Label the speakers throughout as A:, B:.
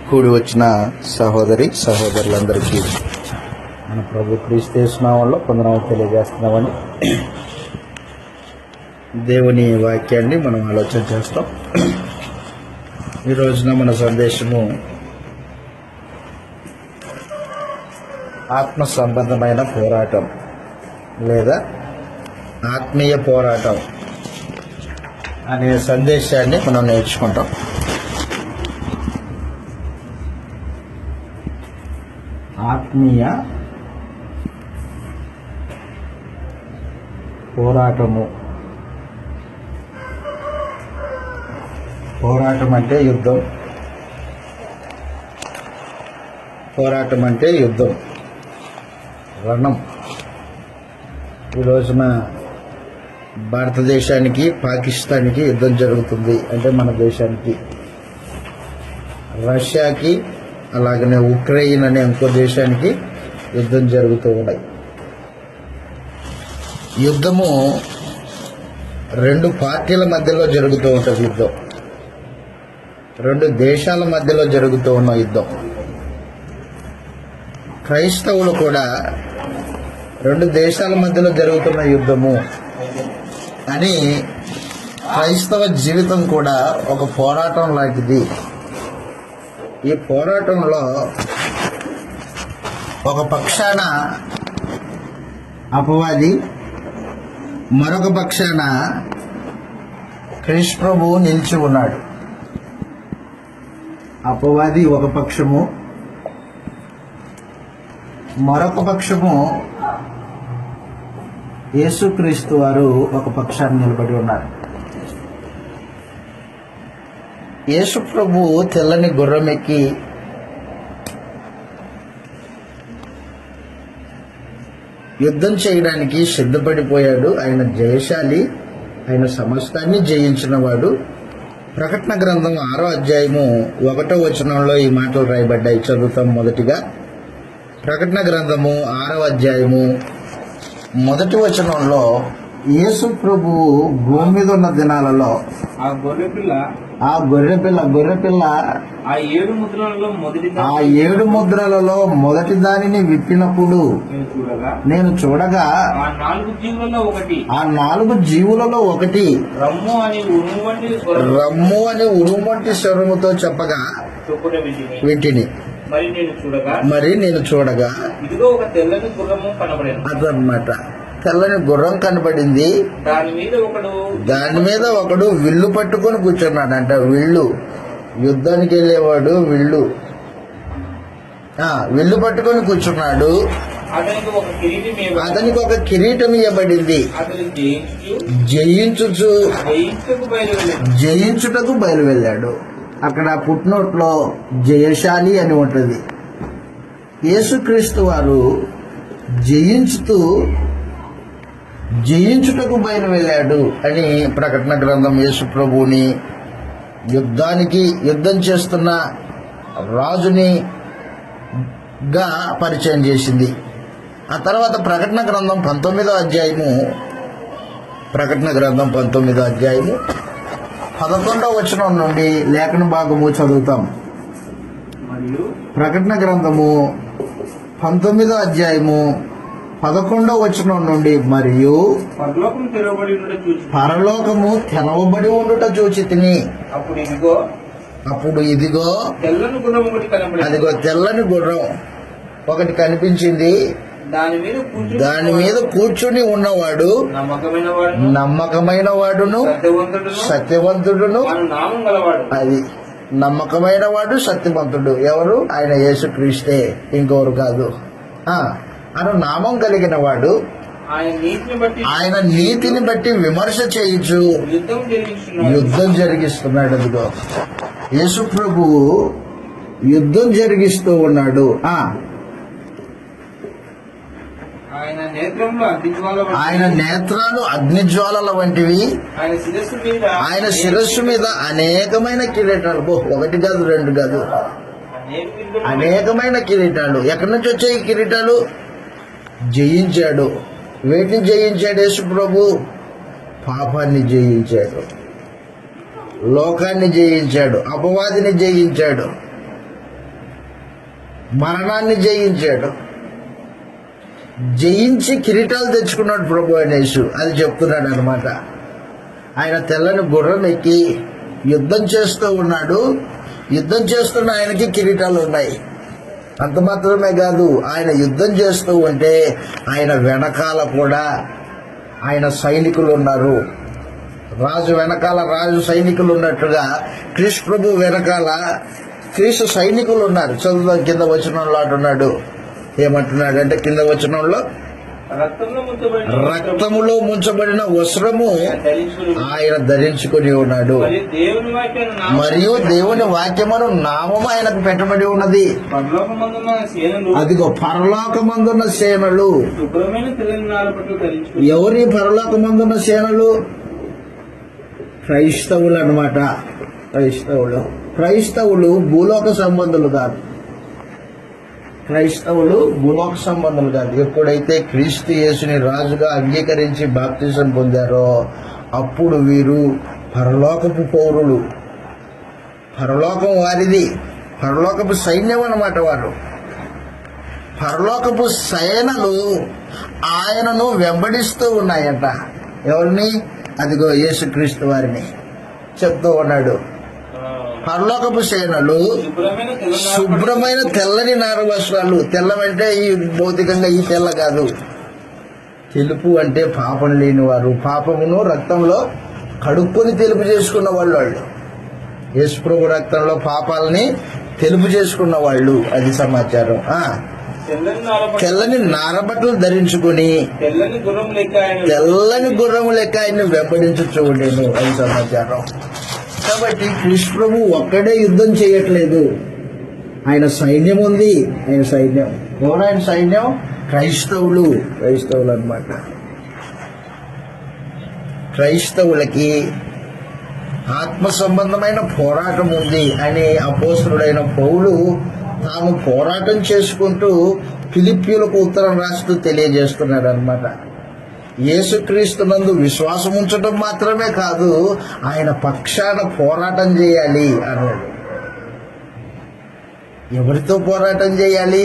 A: కూడి వచ్చిన సహోదరి సహోదరులందరికీ మన ప్రభు క్రీస్తు యేసు నామములో వందనాలు తెలియజేస్తున్నామని దేవుని వాక్యాన్ని మనం ఆలోచన చేస్తాం. ఈ రోజున మన సందేశము ఆత్మ సంబంధమైన పోరాటం లేదా ఆత్మీయ పోరాటం అనే సందేశాన్ని మనం నేర్చుకుంటాం. ఆత్మీయ పోరాటం అంటే యుద్ధం. పోరాటం అంటే యుద్ధం, రణం. ఈ రోజున భారతదేశానికి పాకిస్తాన్కి యుద్ధం జరుగుతుంది. అంటే మన దేశానికి, రష్యాకి, అలాగనే ఉక్రెయిన్ అనే ఇంకో దేశానికి యుద్ధం జరుగుతూ ఉన్నాయి. యుద్ధము రెండు పార్టీల మధ్యలో జరుగుతూ ఉంటుంది. యుద్ధం రెండు దేశాల మధ్యలో జరుగుతూ ఉన్న యుద్ధం. క్రైస్తవులు కూడా రెండు దేశాల మధ్యలో జరుగుతున్న యుద్ధము అని, క్రైస్తవ జీవితం కూడా ఒక పోరాటం లాంటిది. ఈ పోరాటంలో ఒక పక్షాన అపవాది, మరొక పక్షాన క్రీస్తు ప్రభువు నిలిచి ఉన్నాడు. అపవాది ఒక పక్షము, మరొక పక్షము యేసుక్రీస్తు వారు ఒక పక్షాన్ని నిలబడి ఉన్నారు. యేసు ప్రభు తెల్లని గుర్రం ఎక్కి యుద్ధం చేయడానికి సిద్ధపడిపోయాడు. ఆయన జయశాలి, ఆయన సమస్తాన్ని జయించిన వాడు. ప్రకటన గ్రంథం 6వ అధ్యాయము 1వ వచనంలో ఈ మాటలు రాయబడ్డాయి. చదువుతాం. మొదటిగా ప్రకటన గ్రంథము 6వ అధ్యాయము 1వ వచనంలో యేసు ప్రభువు భూమి మీద ఉన్న దినాలలో
B: ఆ గొర్రెపిల్ల ఆ ఏడు ముద్రలలో మొదటి దానిని విప్పినప్పుడు నేను చూడగా ఆ నాలుగు జీవులలో ఒకటి రమ్ము అని ఉరుము వంటి స్వరముతో చెప్పగా వీటిని మరి నేను చూడగా అదన్నమాట, తెల్లని గుర్రం కనబడింది. దాని మీద ఒకడు విల్లు పట్టుకొని కూర్చున్నాడంట. విల్లు, యుద్ధానికి వెళ్ళేవాడు విల్లు పట్టుకొని కూర్చున్నాడు. అతనికి ఒక కిరీటం ఇవ్వబడింది. జయించుటకు బయలువెళ్ళాడు. అక్కడ పుట్టినోట్లో జయశాలి అని ఉంటుంది. యేసుక్రీస్తు వారు జయించుటకు బయలువెళ్ళాడు అని ప్రకటన గ్రంథం యేసు ప్రభువుని యుద్ధం చేస్తున్న రాజుని గా పరిచయం చేసింది. ఆ తర్వాత ప్రకటన గ్రంథం 19వ అధ్యాయము 11వ వచనం నుండి లేఖన భాగము చదువుతాం. ప్రకటన గ్రంథము 19వ అధ్యాయము 11వ వచనం నుండి, మరియు పరలోకము తెరవబడి ఉండుట చూచి తిని, అప్పుడు ఇదిగో అదిగో తెల్లని గుర్రం ఒకటి కనిపించింది. దాని మీద కూర్చుని ఉన్నవాడు నమ్మకమైన వాడును సత్యవంతుడును. అది నమ్మకమైన వాడు, సత్యవంతుడు. ఎవరు? ఆయన యేసుక్రీస్తే, ఇంకొకరు కాదు. అను నామం కలిగిన వాడు, ఆయన నీతిని బట్టి విమర్శ చేయించు యుద్ధం జరిగిస్తున్నాడు. అదిగో యేసు ప్రభువు యుద్ధం జరిగిస్తూ ఉన్నాడు. ఆయన నేత్రాలు అగ్నిజ్వాలల వంటివి. ఆయన శిరస్సు మీద అనేకమైన కిరీటాలు. ఒకటి కాదు, రెండు కాదు, అనేకమైన కిరీటాలు. ఎక్కడి నుంచి వచ్చాయి ఈ కిరీటాలు? జయించాడు. వేటిని జయించాడు యేసు ప్రభు? పాపాన్ని జయించాడు, లోకాన్ని జయించాడు, అపవాదిని జయించాడు. మరణాన్ని జయించాడు, జయించి కిరీటాలు తెచ్చుకున్నాడు ప్రభు అయిన యేసు. అది చెప్తున్నాడు అనమాట. ఆయన తెల్లని గుర్రం ఎక్కి యుద్ధం చేస్తూ ఉన్నాడు. యుద్ధం చేస్తున్న ఆయనకి కిరీటాలు ఉన్నాయి. అంత మాత్రమే కాదు, ఆయన యుద్ధం చేస్తూ ఉంటే ఆయన వెనకాల కూడా ఆయన సైనికులు ఉన్నారు. రాజు వెనకాల రాజు సైనికులు ఉన్నట్టుగా క్రీస్తు ప్రభు వెనకాల క్రీస్తు సైనికులు ఉన్నారు. చదువు కింద వచనంలో అంటున్నాడు. ఏమంటున్నాడు అంటే కింద వచనంలో, రక్తములో ముంచబడిన వస్త్రము ఆయన ధరించుకుని ఉన్నాడు, మరియు దేవుని వాక్యమును నామము ఆయనకు పెట్టబడి ఉన్నది. అదిగో పరలోకమందున్న సేనలు. ఎవరి పరలోకమందున్న సేనలు? క్రైస్తవులు అన్నమాట. క్రైస్తవులు భూలోక సంబంధులు కాదు. క్రైస్తవులు భూలోక సంబంధులు కాదు. ఎప్పుడైతే క్రీస్తు యేసుని రాజుగా అంగీకరించి బాప్తిజం పొందారో అప్పుడు వీరు పరలోకపు పౌరులు. పరలోకం వారిది. పరలోకపు సైన్యం అన్నమాట వారు. పరలోకపు సేనలు ఆయనను వెంబడిస్తూ ఉన్నాయంట. ఎవరిని? అదిగో యేసుక్రీస్తు వారిని చెప్తూ ఉన్నాడు. పరలోకపు సేనలు శుభ్రమైన తెల్లని నార వస్త్రాలు. తెల్లమంటే ఈ భౌతికంగా ఈ తెల్ల కాదు. తెలుపు అంటే పాపం లేని వారు, పాపమును రక్తంలో కడుక్కొని తెలుపు చేసుకున్న వాళ్ళు. యేసు ప్రభు రక్తంలో పాపాలని తెలుపు చేసుకున్న వాళ్ళు. అది సమాచారం. తెల్లని నారబట్టలు ధరించుకుని తెల్లని గుర్రము లెక్క ఆయన్ని వెంబడించు ఉండేను. అది సమాచారం. కాబట్టి కృష్ణ ప్రభు ఒక్కడే యుద్ధం చేయట్లేదు. ఆయన సైన్యం ఉంది. ఆయన సైన్యం ఎవరు? ఆయన సైన్యం క్రైస్తవులు అన్నమాట. క్రైస్తవులకి ఆత్మ సంబంధమైన పోరాటం ఉంది అని అపోస్తలుడైన పౌలు తాను పోరాటం చేసుకుంటూ ఫిలిప్పీయులకు ఉత్తరం రాస్తూ తెలియజేస్తున్నాడు అన్నమాట. యేసుక్రీస్తునందు విశ్వాసం ఉంచడం మాత్రమే కాదు, ఆయన పక్షాన పోరాటం చేయాలి అన్నాడు. ఎవరితో పోరాటం చేయాలి?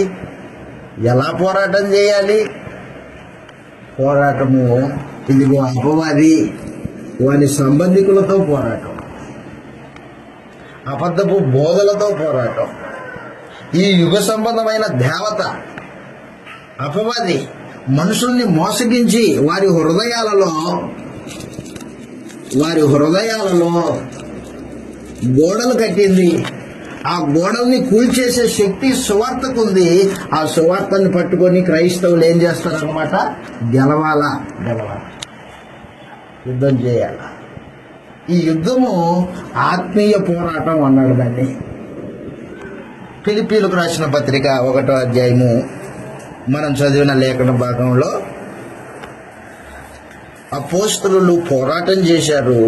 B: ఎలా పోరాటం చేయాలి? పోరాటము ఇదిగో అపవాది వారి సంబంధికులతో పోరాటం, అబద్ధపు బోధలతో పోరాటం, ఈ యుగ సంబంధమైన దేవత అపవాది మనుషుల్ని మోసగించి వారి హృదయాలలో గోడలు కట్టింది. ఆ గోడల్ని కూల్చేసే శక్తి సువార్తకు ఉంది. ఆ సువార్తని పట్టుకొని క్రైస్తవులు ఏం చేస్తారనమాట? గెలవాలా, యుద్ధం చేయాల. ఈ యుద్ధము ఆత్మీయ పోరాటం అన్నాడు దాన్ని. ఫిలిప్పీయులకు రాసిన పత్రిక 1వ అధ్యాయము మనం చదివిన లేఖన భాగంలో అపోస్తలులు పోరాటం చేశారు,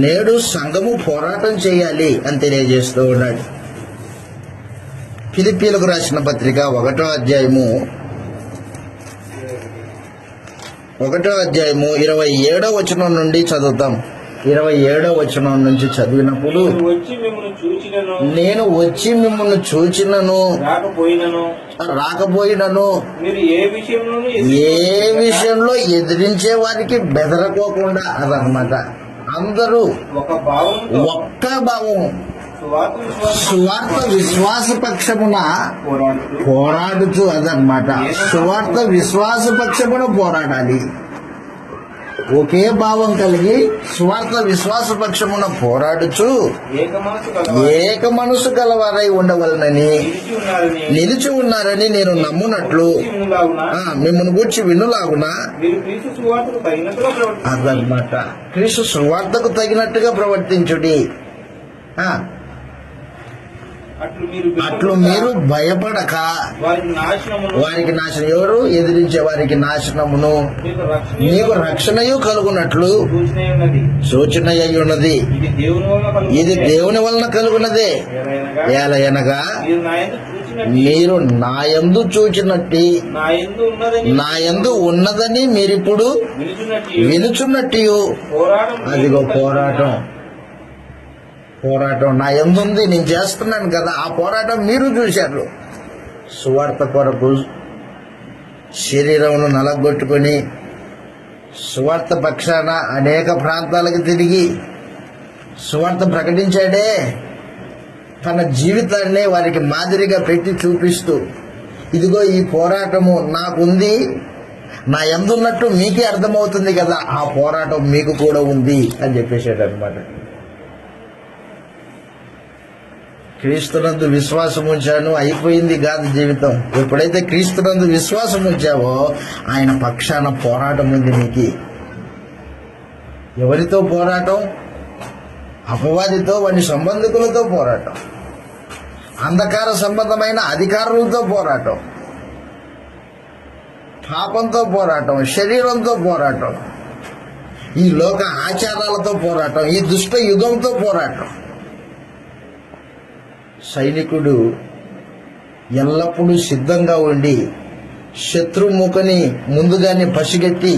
B: నేడు సంఘము పోరాటం చేయాలి అని తెలియజేస్తూ ఉన్నాడు. ఫిలిప్పీయులకు రాసిన పత్రిక 1వ అధ్యాయము 27వ వచనం నుండి చదువుతాం. 27వ వచనం నుంచి చదివినప్పుడు, నేను వచ్చి మిమ్మల్ని చూచినను రాకపోయినను ఏ విషయంలో ఎదిరించే వారికి బెదరకోకుండా అదనమాట. అందరూ ఒక్క భావం సువార్త విశ్వాస పక్షమున పోరాడుచు అదనమాట. సువార్త విశ్వాస పక్షమున పోరాడాలి. ఒకే భావం కలిగి స్వార్థ విశ్వాస పక్షమున పోరాడుచు ఏక మనసు గలవారై ఉండవలనని నిలిచి ఉన్నారని నేను నమ్మునట్లు మిమ్మల్ని గూర్చి వినులాగున అదనమాట. క్రీస్తు సువార్తకు తగినట్టుగా ప్రవర్తించుడి. అట్లు మీరు భయపడక వారికి నాశనం, ఎవరు ఎదిరించే వారికి నాశనమును మీకు రక్షణయు కలుగునట్లు సూచన అయి ఉన్నది. ఇది దేవుని వలన కలుగున్నదే. ఏలయనగా మీరు నాయందు చూచినట్టి నాయందు ఉన్నదని మీరిప్పుడు వినుచున్నట్టు. అదిగో పోరాటం నా ఎందుంది, నేను చేస్తున్నాను కదా. ఆ పోరాటం మీరు చూశారు. సువార్త కొరకు శరీరమును నలగొట్టుకొని సువార్త పక్షాన అనేక ప్రాంతాలకు తిరిగి సువార్త ప్రకటించాడే. తన జీవితాన్ని వారికి మాదిరిగా పెట్టి చూపిస్తూ, ఇదిగో ఈ పోరాటము నాకుంది, నా యందున్నట్టు మీకే అర్థమవుతుంది కదా, ఆ పోరాటం మీకు కూడా ఉంది అని చెప్పేశాడు అనమాట. క్రీస్తునందు విశ్వాసం ఉంచాను, అయిపోయింది కాదు జీవితం. ఎప్పుడైతే క్రీస్తునందు విశ్వాసం ఉంచావో ఆయన పక్షాన పోరాటం ఉంది నీకు. ఎవరితో పోరాటం? అపవాదితో, వాని సంబంధికులతో పోరాటం, అంధకార సంబంధమైన అధికారులతో పోరాటం, పాపంతో పోరాటం, శరీరంతో పోరాటం, ఈ లోక ఆచారాలతో పోరాటం, ఈ దుష్ట యుగంతో పోరాటం. సైనికుడు ఎల్లప్పుడూ సిద్ధంగా ఉండి శత్రుముఖని ముందుగానే పసిగట్టి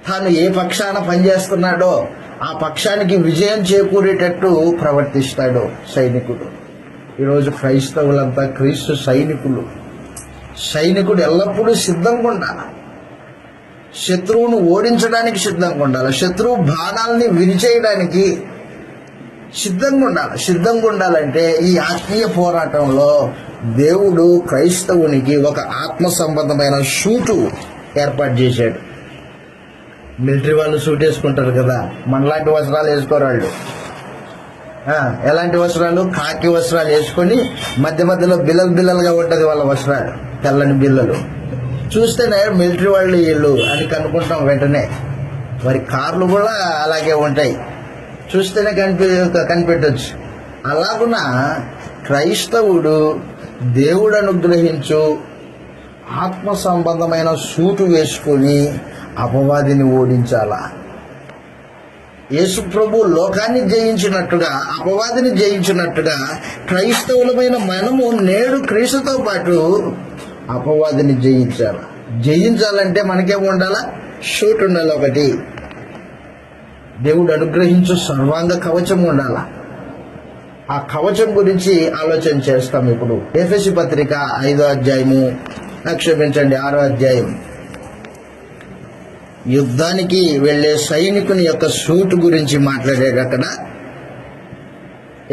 B: తాను ఏ పక్షాన పనిచేస్తున్నాడో ఆ పక్షానికి విజయం చేకూరేటట్టు ప్రవర్తిస్తాడు సైనికుడు. ఈరోజు క్రైస్తవులంతా క్రీస్తు సైనికులు. సైనికుడు ఎల్లప్పుడూ సిద్ధంగా ఉండాలి, శత్రువును ఓడించడానికి సిద్ధంగా ఉండాలి, శత్రువు బాణాలని విరిచేయడానికి సిద్ధంగా ఉండాలంటే ఈ ఆత్మీయ పోరాటంలో దేవుడు క్రైస్తవునికి ఒక ఆత్మ సంబంధమైన సూటు ఏర్పాటు చేశాడు. మిలిటరీ వాళ్ళు సూట్ వేసుకుంటారు కదా, మనలాంటి వస్త్రాలు వేసుకోరు వాళ్ళు. ఎలాంటి వస్త్రాలు? కాకి వస్త్రాలు వేసుకొని మధ్య మధ్యలో బిల్లలుగా ఉంటది వాళ్ళ వస్త్రాలు, తెల్లని బిల్లలు. చూస్తేనే మిలిటరీ వాళ్ళు వీళ్ళు అని కనుక్కుంటాం వెంటనే. వారి కార్లు కూడా అలాగే ఉంటాయి, చూస్తేనే కనిపెట్టచ్చు. అలాగున క్రైస్తవుడు దేవుడు అనుగ్రహించు ఆత్మ సంబంధమైన సూటు వేసుకొని అపవాదిని ఓడించాలా. యేసు ప్రభు లోకాన్ని జయించినట్టుగా, అపవాదిని జయించినట్టుగా క్రైస్తవులమైన మనము నేడు క్రీస్తుతో పాటు అపవాదిని జయించాలంటే మనకేం ఉండాలా? షూట్ ఉండాలి ఒకటి. దేవుడు అనుగ్రహించు సర్వాంగ కవచం ఉండాలా. ఆ కవచం గురించి ఆలోచన చేస్తాం ఇప్పుడు. ఎఫెసీ పత్రిక 5వ అధ్యాయము, 6వ అధ్యాయం. యుద్ధానికి వెళ్లే సైనికుని యొక్క సూటు గురించి మాట్లాడాడు అక్కడ.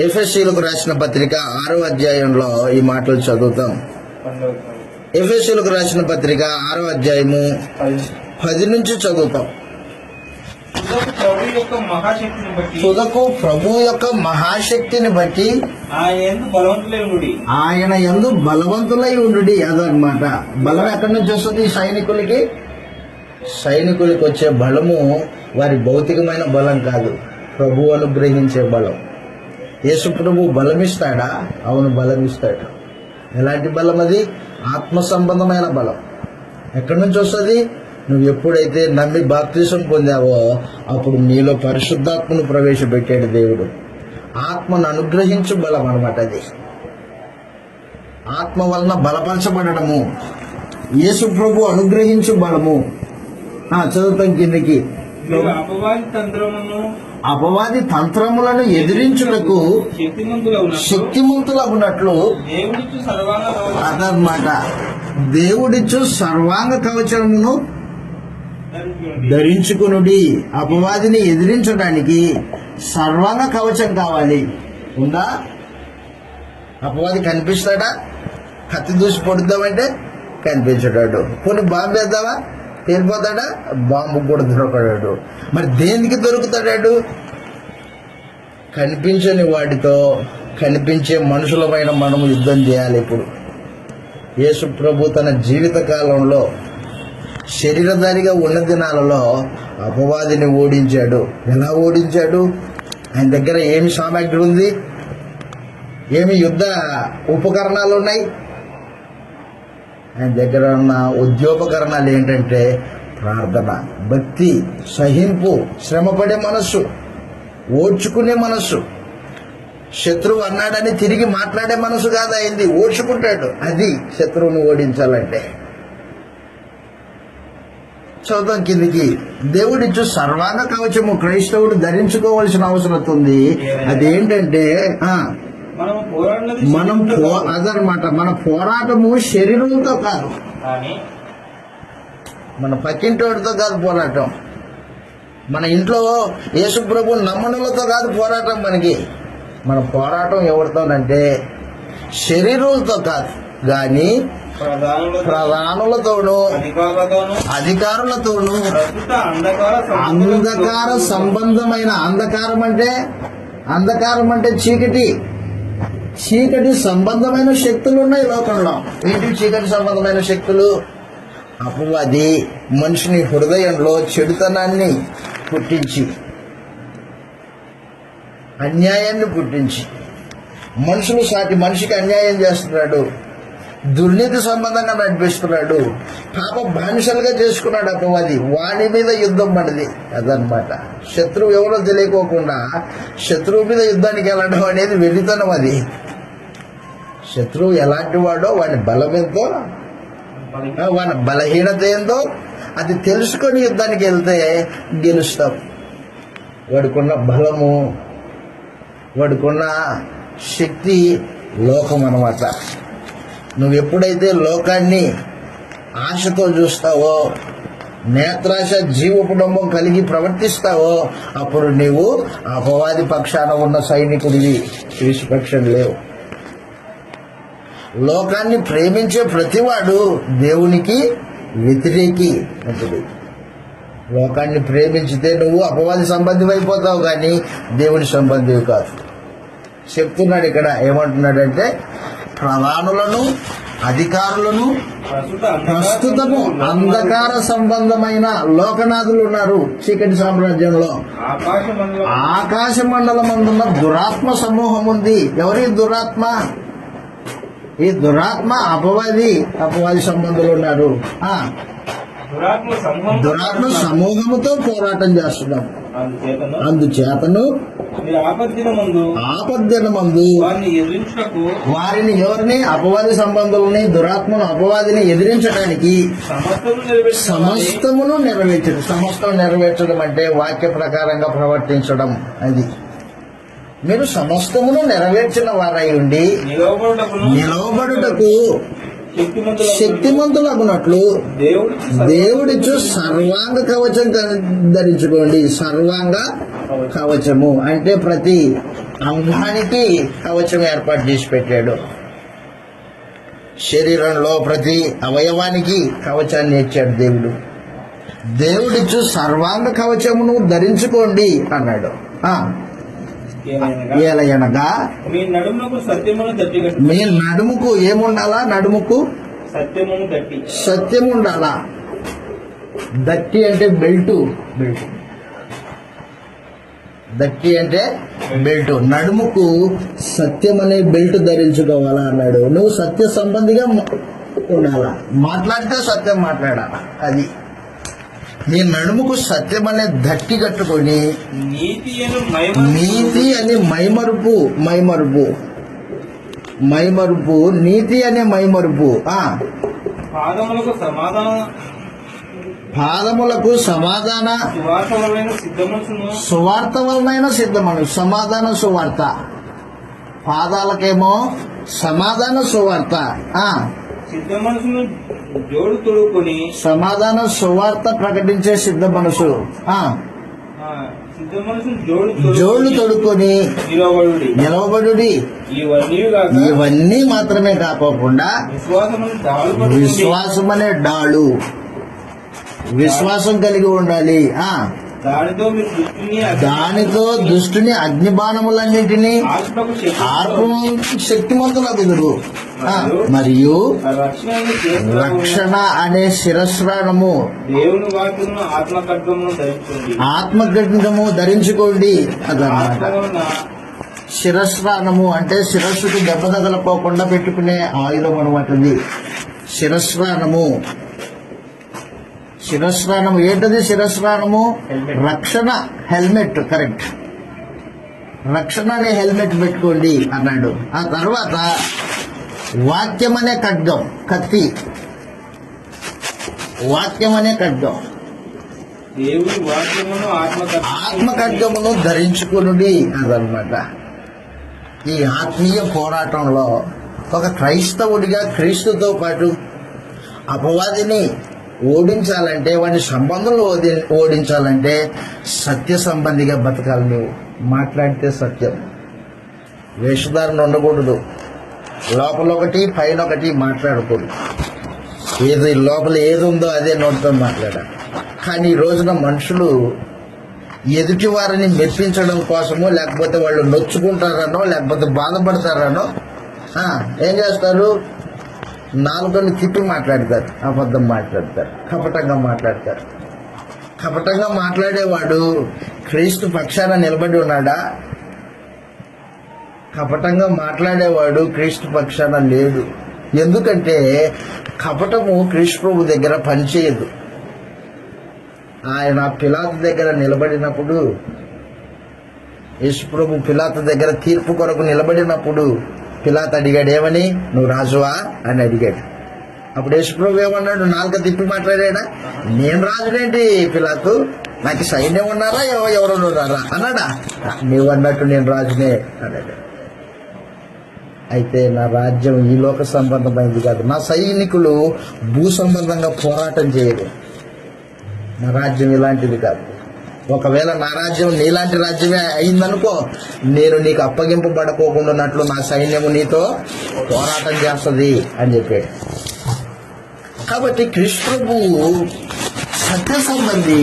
B: ఎఫెసీలకు రాసిన పత్రిక 6వ అధ్యాయంలో ఈ మాటలు చదువుతాం. ఎఫెసీలకు రాసిన పత్రిక 6వ అధ్యాయము 10 నుంచి చదువుతాం. తుదకు ప్రభు యొక్క మహాశక్తిని బట్టి ఆయన యందు బలవంతులై ఉండు. అదనమాట బలం. ఎక్కడి నుంచి వస్తుంది సైనికులకి? సైనికులకి వచ్చే బలము వారి భౌతికమైన బలం కాదు, ప్రభు అనుగ్రహించే బలం. యేసు ప్రభు బలమిస్తాడా? అవును, బలమిస్తాడు. ఎలాంటి బలం అది? ఆత్మ సంబంధమైన బలం. ఎక్కడి నుంచి వస్తుంది? నువ్వు ఎప్పుడైతే నమ్మి బాప్తిసం పొందావో అప్పుడు నీలో పరిశుద్ధాత్మను ప్రవేశపెట్టాడు దేవుడు. ఆత్మను అనుగ్రహించు బలం అన్నమాట అది. ఆత్మ వలన బలపరచబడము, యేసు ప్రభు అనుగ్రహించు బలము. చదువుతాం కిందకి. అపవాది తంత్రములను ఎదిరించుటకు శక్తిమంతులగునట్లు అదనమాట. దేవుడిచ్చు సర్వాంగ కవచమును ధరించుకునుడి. అపవాదిని ఎదిరించడానికి సర్వాంగ కవచం కావాలి. ఉందా? అపవాది కనిపిస్తాడా? కత్తి దూసి పొడుద్దామంటే కనిపించడాడు. పోనీ బాంబు వేద్దామా? పేలిపోతాడా? బాంబు కూడా దొరకడాడు. మరి దేనికి దొరుకుతాడాడు? కనిపించని వాటితో కనిపించే మనుషులమైన మనము యుద్ధం చేయాలి. ఇప్పుడు యేసు ప్రభు తన జీవిత కాలంలో శరీరధారిగా ఉన్న దినాలలో అపవాదిని ఓడించాడు. ఎలా ఓడించాడు? ఆయన దగ్గర ఏమి సామాగ్రి ఉంది? ఏమి యుద్ధ ఉపకరణాలు ఉన్నాయి? ఆయన దగ్గర ఉన్న ఉద్యోపకరణాలు ఏంటంటే ప్రార్థన, భక్తి, సహింపు, శ్రమపడే మనస్సు, ఓర్చుకునే మనస్సు. శత్రువు అన్నాడని తిరిగి మాట్లాడే మనసు కాదు అయింది, ఓర్చుకుంటాడు. అది శత్రువును ఓడించాలంటే. చదువుతాం కిందికి. దేవుడిచ్చు సర్వాంగ కవచము క్రైస్తవుడు ధరించుకోవాల్సిన అవసరం ఉంది. అదేంటంటే
C: మనము పోరాడినది
B: అదనమాట మన పోరాటము శరీరంతో కాదు,
C: కానీ
B: మన పక్కింటోడితో కాదు పోరాటం, మన ఇంట్లో యేసు ప్రభు నమ్మనులతో కాదు పోరాటం. మన పోరాటం ఎవరితోనంటే శరీరులతో కాదు కానీ ప్రధానులతోనూ అధికారులతోనూ
C: ప్రస్తుత
B: అంధకార సంబంధమైన అంధకారం అంటే చీకటి సంబంధమైన శక్తులు ఉన్నాయి లోకంలో. ఏంటి చీకటి సంబంధమైన శక్తులు? అపవాది మనిషిని హృదయంలో చెడుతనాన్ని పుట్టించి, అన్యాయాన్ని పుట్టించి, మనుషులు సాటి మనిషికి అన్యాయం చేస్తున్నాడు, దుర్నీతి సంబంధంగా నడిపిస్తున్నాడు, పాప బానిసలుగా చేసుకున్నాడు అపవాది. వాడి మీద యుద్ధం పడింది. అదనమాట శత్రువు ఎవరో తెలియకోకుండా శత్రువు మీద యుద్ధానికి వెళ్ళడం అనేది వెలితనం. అది శత్రువు ఎలాంటి వాడో, వాడి బలం ఎంతో, వాడి బలహీనత ఏందో అది తెలుసుకొని యుద్ధానికి వెళ్తే గెలుస్తాం. వాడికున్న బలము, వాడికున్న శక్తి లోకం అన్నమాట. నువ్వు ఎప్పుడైతే లోకాన్ని ఆశతో చూస్తావో, నేత్రాశ జీవపుడంబం కలిగి ప్రవర్తిస్తావో, అప్పుడు నీవు అపవాది పక్షాన ఉన్న సైనికుడివి, క్రీస్తు పక్షం లేవు. లోకాన్ని ప్రేమించే ప్రతివాడు దేవునికి వ్యతిరేకి అంటుంది. లోకాన్ని ప్రేమించితే నువ్వు అపవాది సంబంధి అయిపోతావు కానీ దేవుని సంబంధివి కాదు. చెప్తున్నాడు ఇక్కడ. ఏమంటున్నాడంటే ప్రధానులను అధికారులను ప్రస్తుతము అంధకార సంబంధమైన లోకనాథులు ఉన్నారు చీకటి సామ్రాజ్యంలో. ఆకాశ మండలమందున్న దురాత్మ సమూహం ఉంది. ఎవరి దురాత్మ? ఈ దురాత్మ అపవాది సంబంధులు ఉన్నారు. దురాత్మ సమూహముతో పోరాటం చేస్తున్నాం. అందుచేతను ఆపద్దినమందు వారిని ఎవరిని? అపవాది సంబంధులని, దురాత్మను, అపవాదిని ఎదిరించడానికి సమస్తమును నెరవేర్చడం. సమస్తం నెరవేర్చడం అంటే వాక్య ప్రకారంగా ప్రవర్తించడం. అది మీరు సమస్తమును నెరవేర్చిన వారై ఉండి నిలవబడుటకు శక్తిమంతులగునట్లు దేవుడిచ్చు సర్వాంగ కవచం ధరించుకోండి. సర్వాంగ కవచము అంటే ప్రతి అంగానికి కవచం ఏర్పాటు చేసి పెట్టాడు. శరీరంలో ప్రతి అవయవానికి కవచాన్ని ఇచ్చాడు దేవుడు. దేవుడిచ్చు సర్వాంగ కవచమును ధరించుకోండి అన్నాడు. ఎలయనగా
C: మీ
B: నడుముకు ఏముండాలా? నడుముకు సత్యము ఉండాలా. దట్టి అంటే బెల్టు. దట్టి అంటే బెల్ట్. నడుముకు సత్యం అనే బెల్ట్ ధరించుకోవాలా అన్నాడు. నువ్వు సత్య సంబంధిగా ఉండాలా. మాట్లాడితే సత్యం మాట్లాడాలా. అది నీ నడుముకు సత్యం అనే దట్టి కట్టుకొని నీతి అని మైమరుపు నీతి అనే మైమరుపు పాదములకు సమాధాన సువార్త వలనైన సిద్ధమను. సమాధాన సువార్త. పాదాలకేమో సమాధాన సువార్త. సమాధాన సువార్త ప్రకటించే సిద్ధ మనసు. జోళ్లు తొడుక్కొని నిలవబడుడి. ఇవన్నీ మాత్రమే కాకోకుండా విశ్వాసం అనే డాలు, విశ్వాసం కలిగి ఉండాలి. దానితో దుష్టుని అగ్నిబాణములన్నింటినీ శక్తిమంతులగుదురు. మరియు రక్షణ అనే శిరస్రాణము ఆత్మఖడ్గము ధరించుకోండి. అదన్నమాట శిరస్రాణము అంటే శిరస్సుకు దెబ్బ తగలపోకుండా పెట్టుకునే ఆయుధం అనమాట. శిరస్రాణము ఏంటది? శిరస్రాణము రక్షణ, హెల్మెట్. కరెక్ట్. రక్షణ అనే హెల్మెట్ పెట్టుకోండి అన్నాడు. ఆ తర్వాత వాక్యం అనే ఖడ్గం, కత్తి. వాక్యం అనే ఖడ్గం, ఆత్మ ఖడ్గమును ధరించుకునుడి అదనమాట. ఈ ఆత్మీయ పోరాటంలో ఒక క్రైస్తవుడిగా క్రీస్తుతో పాటు అపవాదిని ఓడించాలంటే, వాడి సంబంధంలో ఓడించాలంటే సత్య సంబంధిగా బతకాలి. నువ్వు మాట్లాడితే సత్యం, వేషధారణ ఉండకూడదు. లోపల ఒకటి పైన ఒకటి మాట్లాడకూడదు. ఏది లోపల ఏది ఉందో అదే నోటితో మాట్లాడాలి. కానీ ఈ రోజున మనుషులు ఎదుటి వారిని మెప్పించడం కోసమో, లేకపోతే వాళ్ళు నొచ్చుకుంటారనో, లేకపోతే బాధపడతారనో ఏం చేస్తారు? నాలుగుని తిప్పి మాట్లాడతారు, అబద్ధం మాట్లాడతారు, కపటంగా మాట్లాడతారు. కపటంగా మాట్లాడేవాడు క్రీస్తు పక్షాన నిలబడి ఉన్నాడా? కపటంగా మాట్లాడేవాడు క్రీస్తు పక్షాన లేడు. ఎందుకంటే కపటము క్రీస్తు ప్రభు దగ్గర పనిచేయదు. ఆయన పిలాతు దగ్గర నిలబడినప్పుడు, యేసు ప్రభు పిలాతు దగ్గర తీర్పు కొరకు నిలబడినప్పుడు పిలాతు అడిగాడు, ఏమని? నువ్వు రాజువా అని అడిగాడు. అప్పుడు యేసు ప్రభు ఏమన్నాడు? నాలుక తిప్పి మాట్లాడాడా? నేను రాజునేంటి పిలాతు? నాకు సైన్యం ఉన్నారా, ఎవరు ఉన్నారా అన్నాడా? నువ్వు అన్నట్టు నేను రాజునే అన్నాడు. అయితే నా రాజ్యం ఈ లోక సంబంధమైనది కాదు, నా సైనికులు భూ సంబంధంగా పోరాటం చేయరు. నా రాజ్యం ఇలాంటిది కాదు. ఒకవేళ నా రాజ్యం నీలాంటి రాజ్యమే అయిందనుకో, నేను నీకు అప్పగింపబడకోకుండా ఉన్నట్లు నా సైన్యము నీతో పోరాటం చేస్తుంది అని చెప్పాడు. కాబట్టి కృష్ణ ప్రభువు సత్య సంబంధి,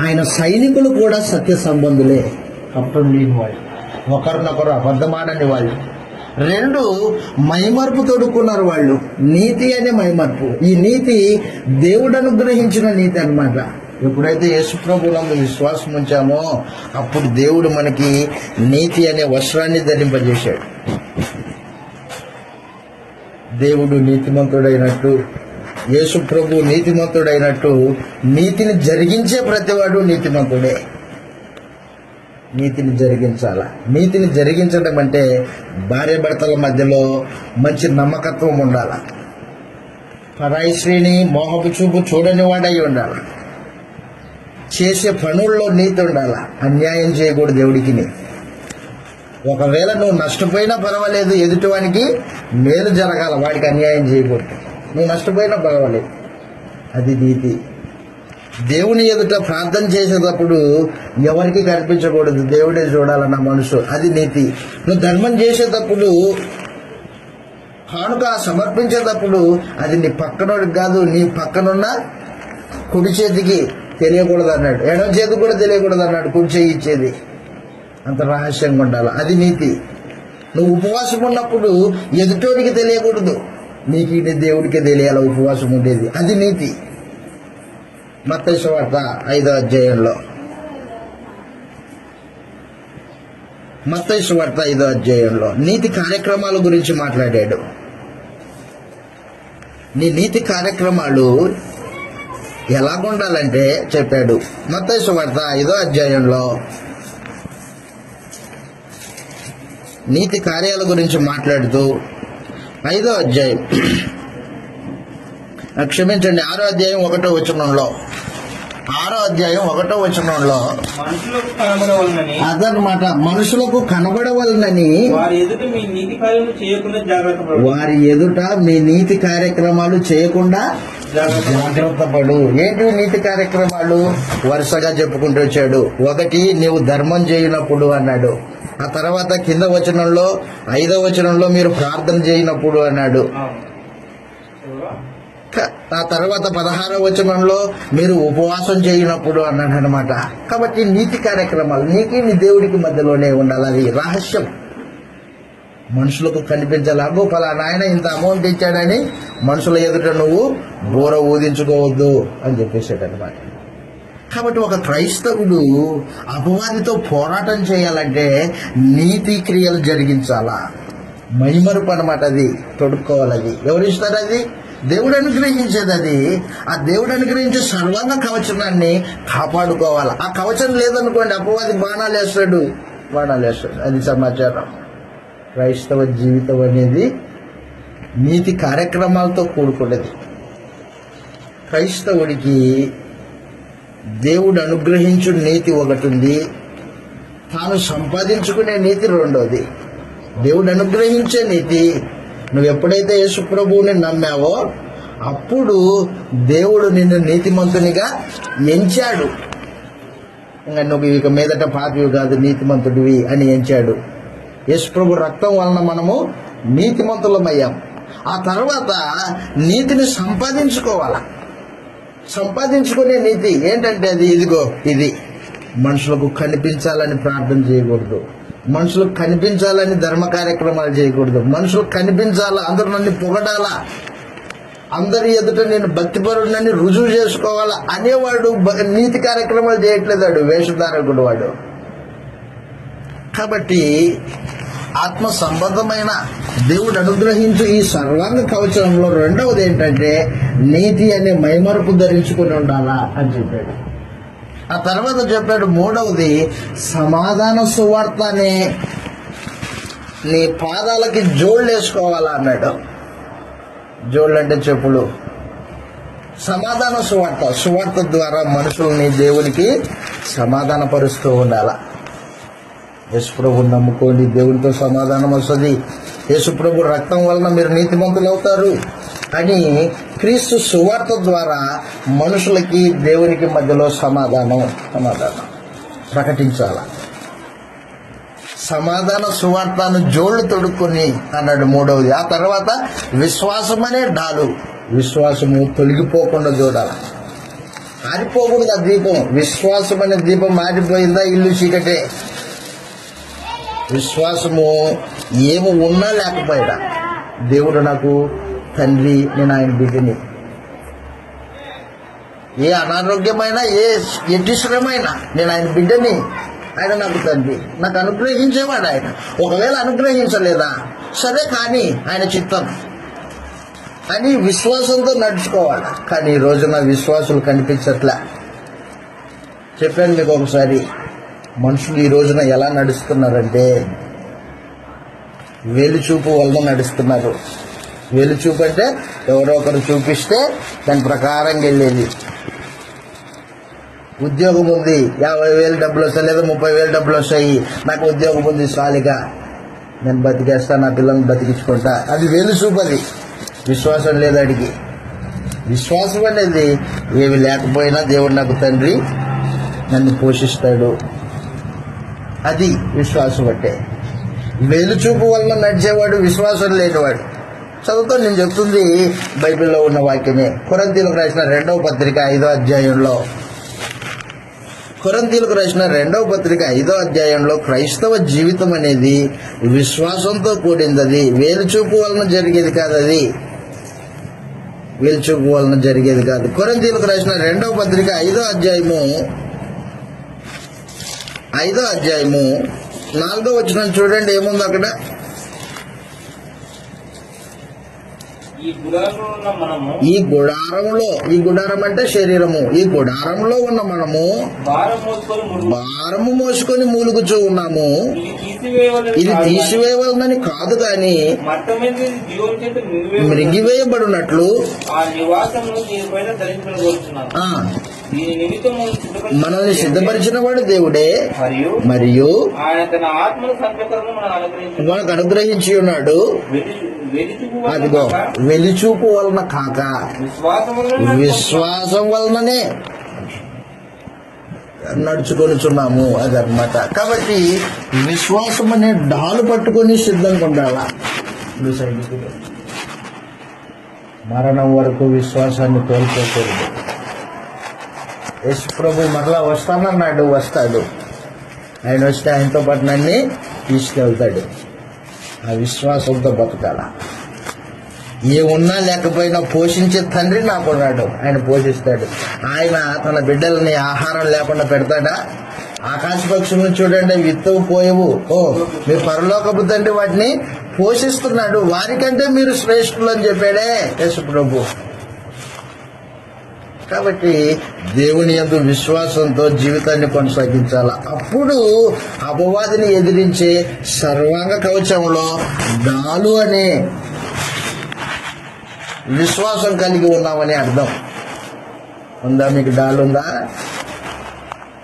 B: ఆయన సైనికులు కూడా సత్య సంబంధులే. కపటం లేని వాళ్ళు, ఒకరినొకరు అబద్ధమాడని వాళ్ళు. రెండు, మైమర్పు తొడుక్కున్నారు వాళ్ళు. నీతి అనే మైమర్పు. ఈ నీతి దేవుడు అనుగ్రహించిన నీతి అన్నమాట. ఎప్పుడైతే యేసు ప్రభువునందు విశ్వాసం ఉంచామో అప్పుడు దేవుడు మనకి నీతి అనే వస్త్రాన్ని ధరింపజేశాడు. దేవుడు నీతిమంతుడైనట్టు, యేసు ప్రభు నీతిమంతుడైనట్టు నీతిని జరిగించే ప్రతివాడు నీతిమంతుడే. నీతిని జరిగించాల. నీతిని జరిగించడం అంటే భార్య భర్తల మధ్యలో మంచి నమ్మకత్వం ఉండాల. పరాయి స్త్రీని మోహపు చూపు చూడని వాడై ఉండాల. చేసే పనుల్లో నీతి ఉండాల. అన్యాయం చేయకూడదు దేవుడికి. ఒకవేళ నువ్వు నష్టపోయినా పర్వాలేదు, ఎదుటివానికి మేలు జరగాల, వాడికి అన్యాయం చేయకూడదు. నువ్వు నష్టపోయినా పర్వాలేదు, అది నీతి. దేవుని ఎదుట ప్రార్థన చేసేటప్పుడు ఎవరికి కనిపించకూడదు, దేవుడే చూడాలన్న మనసు, అది నీతి. నువ్వు ధర్మం చేసేటప్పుడు, కానుక సమర్పించేటప్పుడు అది నీ పక్కనోడికి కాదు, నీ పక్కనున్న కుడి చేతికి తెలియకూడదు అన్నాడు. ఎడమ చేతికి కూడా తెలియకూడదు అన్నాడు. కుడి చేయి ఇచ్చేది అంత రహస్యంగా ఉండాలి, అది నీతి. నువ్వు ఉపవాసం ఉన్నప్పుడు ఎదుటోడికి తెలియకూడదు, నీకు నీ దేవుడికి తెలియాలి ఉపవాసం ఉండేది, అది నీతి. మత్తయి సువార్త 5వ అధ్యాయంలో, మత్తయి సువార్త 5వ అధ్యాయంలో నీతి కార్యక్రమాల గురించి మాట్లాడాడు. నీ నీతి కార్యక్రమాలు ఎలాగుండాలంటే చెప్పాడు. మత్తయి సువార్త 5వ అధ్యాయంలో నీతి కార్యాల గురించి మాట్లాడుతూ 5వ అధ్యాయం, క్షమించండి, 6వ అధ్యాయం 1వ వచనంలో, 6వ అధ్యాయం 1వ వచనంలో అదనమాట, మనుషులకు కనబడవలనని వారి ఎదుట మీ నీతి కార్యక్రమాలు చేయకుండా జాగ్రత్త పడు. ఏంటి నీతి కార్యక్రమాలు? వరుసగా చెప్పుకుంటూ వచ్చాడు. 1, నీవు ధర్మం చేయనప్పుడు అన్నాడు. ఆ తర్వాత కింద వచనంలో 5వ వచనంలో మీరు ప్రార్థన చేయనప్పుడు అన్నాడు. ఆ తర్వాత 16వ వచనంలో మీరు ఉపవాసం చేయనప్పుడు అన్నాడు అనమాట. కాబట్టి నీతి కార్యక్రమాలు నీకు నీ దేవుడికి మధ్యలోనే ఉండాలి, అది రహస్యం. మనుషులకు కనిపించాలి. అబ్బో పలానా ఆయన ఇంత అమౌంట్ ఇచ్చాడని మనుషుల ఎదుట నువ్వు బోర ఊదించుకోవద్దు అని చెప్పేసాడు అనమాట. కాబట్టి ఒక క్రైస్తవుడు అపవాదితో పోరాటం చేయాలంటే నీతి క్రియలు జరిగించాలా, మైమరుపు అనమాట. అది తొడుక్కోవాలి. అది ఎవరిస్తారు? అది దేవుడు అనుగ్రహించేది. అది ఆ దేవుడు అనుగ్రహించే సర్వాంగ కవచనాన్ని కాపాడుకోవాలి. ఆ కవచం లేదనుకోండి, అపవాది బాణాలు వేస్తాడు. అది సమాచారం. క్రైస్తవ జీవితం అనేది నీతి కార్యక్రమాలతో కూడుకున్నది. క్రైస్తవుడికి దేవుడు అనుగ్రహించు నీతి ఒకటి ఉంది, తాను సంపాదించుకునే నీతి రెండోది. దేవుడు అనుగ్రహించే నీతి. నువ్వు ఎప్పుడైతే యేసు ప్రభువుని నమ్మావో అప్పుడు దేవుడు నిన్ను నీతిమంతునిగా ఎంచాడు. ఇంకా నువ్వు ఇక మీదట పాపివి కాదు, నీతిమంతుడివి అని ఎంచాడు. యేసు ప్రభు రక్తం వలన మనము నీతిమంతులమయ్యాం. ఆ తర్వాత నీతిని సంపాదించుకునే నీతి ఏంటంటే అది ఇదిగో, ఇది మనుషులకు కనిపించాలని ప్రార్థన చేయకూడదు, మనుషులకు కనిపించాలని ధర్మ కార్యక్రమాలు చేయకూడదు, మనుషులకు కనిపించాలా, అందరూ నన్ను పొగడాలా, అందరి ఎదుట నేను భక్తిపరుడినని రుజువు చేసుకోవాలా అనేవాడు నీతి కార్యక్రమాలు చేయట్లేదు, వాడు వేషధారకుడు వాడు. కాబట్టి ఆత్మ సంబంధమైన దేవుడు అనుగ్రహించు ఈ సర్వాంగ కవచంలో రెండవది ఏంటంటే నీతి అనే మైమరుపు ధరించుకుని ఉండాలా అని చెప్పాడు. ఆ తర్వాత చెప్పాడు మూడవది సమాధాన సువార్త అనే నీ పాదాలకి జోళ్ళు వేసుకోవాలా అన్నాడు. జోళ్ళు అంటే చెప్పులు. సమాధాన సువార్త ద్వారా మనుషుల్ని దేవునికి సమాధాన పరుస్తూ ఉండాలా. యేసుప్రభు నమ్ముకోండి, దేవునితో సమాధానం వస్తుంది, యేసుప్రభు రక్తం వలన మీరు నీతిమంతులు అవుతారు అని క్రీస్తు సువార్త ద్వారా మనుషులకి దేవునికి మధ్యలో సమాధానం ప్రకటించాల. సమాధాన సువార్తను జోళ్లు తొడుక్కొని అన్నాడు మూడవది. ఆ తర్వాత విశ్వాసం అనే డాలు, విశ్వాసము తొలగిపోకుండా చూడాలి, ఆరిపోకూడదు. ఆ దీపం, విశ్వాసం అనే దీపం ఆరిపోయిందా ఇల్లు చీకటే. విశ్వాసము ఏమి ఉన్నా లేకపోయినా దేవుడు నాకు తండ్రి, నేను ఆయన బిడ్డని, ఏ అనారోగ్యమైనా ఎట్టి శ్రమైనా నేను ఆయన బిడ్డని, ఆయన నాకు తండ్రి, నాకు అనుగ్రహించేవాడు ఆయన. ఒకవేళ అనుగ్రహించలేదా సరే కానీ ఆయన చిత్తం అని విశ్వాసంతో నడుచుకోవాలి. కానీ ఈ రోజున విశ్వాసులు కనిపించట్లే. చెప్పాను మీకు ఒకసారి, మనుషులు ఈ రోజున ఎలా నడుస్తున్నారంటే వేలుచూపు వలన నడుస్తున్నారు. వేలుచూపు అంటే ఎవరో ఒకరు చూపిస్తే దాని ప్రకారంగా వెళ్ళేది. ఉద్యోగం ఉంది, 50,000 డబ్బులు వస్తాయి, లేదా 30,000 డబ్బులు వస్తాయి, నాకు ఉద్యోగం ఉంది సాలిగా, నేను బతికేస్తా, నా పిల్లల్ని బతికించుకుంటా, అది వేలుచూపు. అది విశ్వాసం లేదు అడిగి. విశ్వాసం అనేది ఏమి లేకపోయినా దేవుడు నాకు తండ్రి, నన్ను పోషిస్తాడు, అది విశ్వాసం అంటే. వేలుచూపు వలన నడిచేవాడు విశ్వాసం లేనివాడు. చదువుతో నేను చెప్తుంది బైబిల్లో ఉన్న వాక్యమే. కొరింథీయులకు రాసిన 2వ పత్రిక 5వ అధ్యాయంలో, కొరింథీయులకు రాసిన 2వ పత్రిక 5వ అధ్యాయంలో క్రైస్తవ జీవితం అనేది విశ్వాసంతో కూడింది. అది వేలుచూపు వలన జరిగేది కాదు, అది వేలుచూపు వలన జరిగేది కాదు. కొరింథీయులకు రాసిన 2వ పత్రిక 5వ అధ్యాయము 4వ వచనం చూడండి, ఏముంది అక్కడ. ఈ గుడారం అంటే శరీరము, ఈ గుడారంలో ఉన్న మనము భారము మోసుకొని మూలుగుచూ ఉన్నాము. ఇది తీసివేయవలనని కాదు గాని మృగివేయబడినట్లు మనల్ని సిద్ధపరిచిన వాడు దేవుడే, మరియు మనకు అనుగ్రహించి ఉన్నాడు. అదిగో వెలిచూపు వలన కాక విశ్వాసం వలననే నడుచుకొనిచున్నాము, అదనమాట. కాబట్టి విశ్వాసం అనే డాలు పట్టుకొని సిద్ధంగా ఉండాలా. మరణం వరకు విశ్వాసాన్ని కోల్పోకూడదు. యేసు ప్రభు మరలా వస్తానన్నాడు, వస్తాడు. ఆయన వస్తే ఆయనతో పాటు నన్ను తీసుకెళ్తాడు. ఆ విశ్వాసంతో బతకాల. ఏమున్నా లేకపోయినా పోషించే తండ్రి నాకున్నాడు, ఆయన పోషిస్తాడు. ఆయన తన బిడ్డలని ఆహారం లేకుండా పెడతాడా? ఆకాశ పక్షులను చూడండి, విత్తవు పోయవు, మీరు పరలోకపు తండ్రి వాటిని పోషిస్తున్నాడు, వారికంటే మీరు శ్రేష్ఠులు అని చెప్పాడే యేసు ప్రభు. కాబట్టి దేవుని యందు విశ్వాసంతో జీవితాన్ని కొనసాగించాల. అప్పుడు అపవాదిని ఎదిరించే సర్వాంగ కవచంలో డాలు అనే విశ్వాసం కలిగి ఉన్నామని అర్థం. ఉందా మీకు? డాలు ఉందా?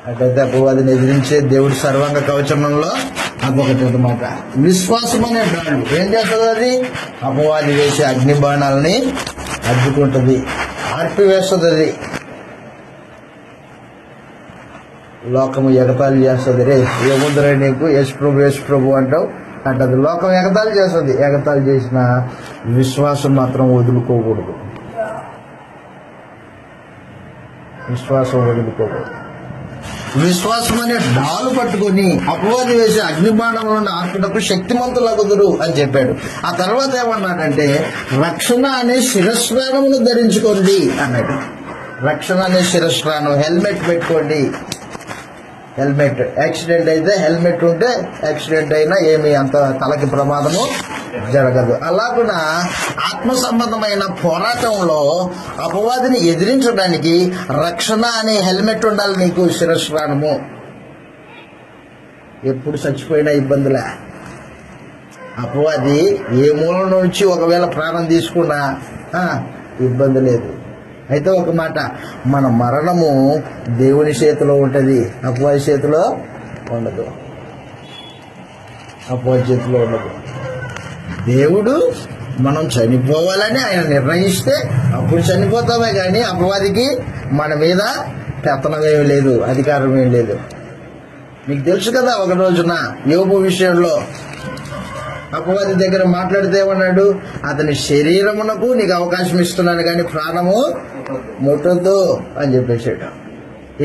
B: అట్లయితే అపవాదిని ఎదిరించే దేవుడి సర్వాంగ కవచంలో అదొకటి అన్నమాట. విశ్వాసం అనే డాలు ఏం చేస్తుంది? అది అపవాది వేసే అగ్ని బాణాలని అడ్డుకుంటుంది, ఆర్పివేస్తుంది. అది లోకము ఎగతాళి చేస్తుంది. రే ఏముందరే నీకు, యేసు ప్రభు అంటావు అంటది. లోకం ఎగతాళి చేస్తుంది. ఎగతాళి చేసిన విశ్వాసం మాత్రం వదులుకోకూడదు. విశ్వాసం వదులుకోకూడదు. విశ్వాసం అనే డాలు పట్టుకొని అపవాది వేసే అగ్నిబాణములను ఆర్పుటకు శక్తిమంతులగుదురు అని చెప్పాడు. ఆ తర్వాత ఏమన్నాడంటే రక్షణ అనే శిరస్నానమును ధరించుకోండి అన్నాడు. రక్షణ అనే శిరస్నానం, హెల్మెట్ పెట్టుకోండి. హెల్మెట్, యాక్సిడెంట్ అయితే హెల్మెట్ ఉంటే యాక్సిడెంట్ అయినా ఏమి అంత తలకి ప్రమాదము జరగదు. అలాగున ఆత్మ సంబంధమైన పోరాటంలో అపవాదిని ఎదిరించడానికి రక్షణ అనే హెల్మెట్ ఉండాలి నీకు, శిరస్నానము. ఎప్పుడు చచ్చిపోయినా ఇబ్బందులే. అపవాది ఏ మూల నుంచి ఒకవేళ ప్రాణం తీసుకున్నా ఇబ్బంది లేదు. అయితే ఒక మాట, మన మరణము దేవుని చేతిలో ఉంటుంది, అపవాది చేతిలో ఉండదు. అపవాది చేతిలో ఉండదు. దేవుడు మనం చనిపోవాలని ఆయన నిర్ణయిస్తే అప్పుడు చనిపోతామే కానీ అపవాదికి మన మీద పెత్తనం ఏమి లేదు, అధికారం ఏమి లేదు. మీకు తెలుసు కదా, ఒక రోజున యోబు విషయంలో అపవాది దగ్గర మాట్లాడితే ఏమన్నాడు? అతని శరీరమునకు నీకు అవకాశం ఇస్తున్నాను కానీ ప్రాణము ముట్టొద్దు అని చెప్పేసాడు.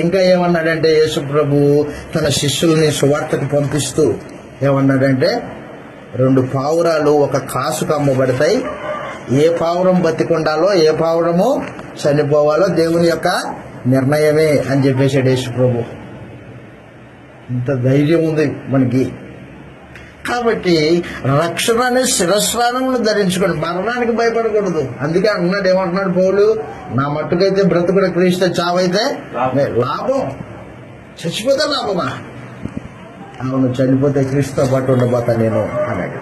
B: ఇంకా ఏమన్నాడంటే యేసు ప్రభు తన శిష్యుల్ని సువార్తకు పంపిస్తూ ఏమన్నాడంటే 2 పావురాలు ఒక కాసుకు అమ్మబడతాయి. ఏ పావురం బతికుండాలో ఏ పావురము చనిపోవాలో దేవుని యొక్క నిర్ణయమే అని చెప్పేసాడు యేసు ప్రభు. ఇంత ధైర్యం ఉంది మనకి. కాబట్టి రక్షణ అనే శిరస్నానమును ధరించుకోండి, మరణానికి భయపడకూడదు. అందుకే అన్నాడు, ఏమంటున్నాడు పౌలు? నా మట్టుకైతే బ్రతుకుడ క్రీస్తు, చావైతే లాభం. చచ్చిపోతే లాభమా? అవును, చనిపోతే క్రీస్తుతో పాటు ఉండబోతా నేను అన్నాడు.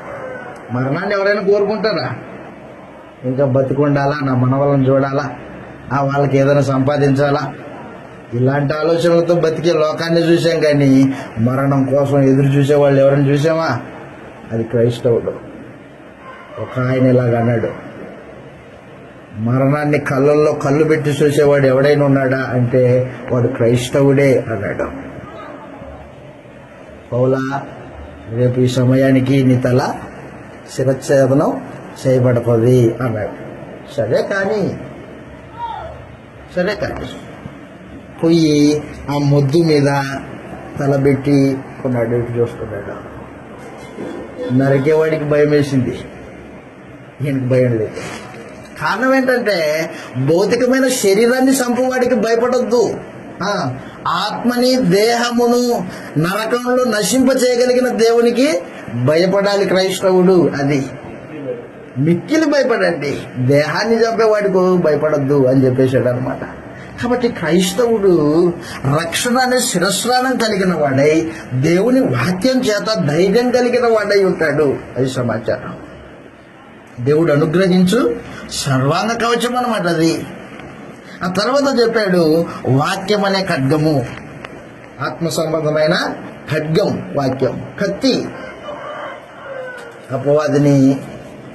B: మరణాన్ని ఎవరైనా కోరుకుంటారా? ఇంకా బతికుండాలా, నా మనవలను చూడాలా, వాళ్ళకి ఏదైనా సంపాదించాలా, ఇలాంటి ఆలోచనలతో బతికే లోకాన్ని చూసాం కానీ మరణం కోసం ఎదురు చూసేవాళ్ళు ఎవరైనా చూసామా? అది క్రైస్తవుడు. ఒక ఆయన ఇలాగ అన్నాడు, మరణాన్ని కళ్ళల్లో కళ్ళు పెట్టి చూసేవాడు ఎవడైనా ఉన్నాడా అంటే వాడు క్రైస్తవుడే అన్నాడు. పౌలా, రేపు ఈ సమయానికి నీ తల శిరచ్ఛేదనం చేయబడుతుంది అన్నాడు. సరే కానీ పోయి ఆ మొద్దు మీద తలబెట్టి కొన్నాడు, ఇటు చూసుకున్నాడు. నరికేవాడికి భయం వేసింది, ఈయనకి భయం లేదు. కారణం ఏంటంటే భౌతికమైన శరీరాన్ని చంపువాడికి భయపడొద్దు. ఆత్మని దేహమును నరకంలో నశింప చేయగలిగిన దేవునికి భయపడాలి క్రైస్తవుడు. అది మిక్కిలి భయపడండి, దేహాన్ని చంపేవాడికి భయపడొద్దు అని చెప్పేశాడు అనమాట. కాబట్టి క్రైస్తవుడు రక్షణ అనే శిరస్నానం కలిగిన వాడై దేవుని వాక్యం చేత ధైర్యం కలిగిన వాడై ఉంటాడు. అది సమాచారం. దేవుడు అనుగ్రహించు సర్వాంగ కవచం అనమాట అది. ఆ తర్వాత చెప్పాడు వాక్యం అనే ఖడ్గము, ఆత్మ సంబంధమైన ఖడ్గం వాక్యం, కత్తి. అపవాదిని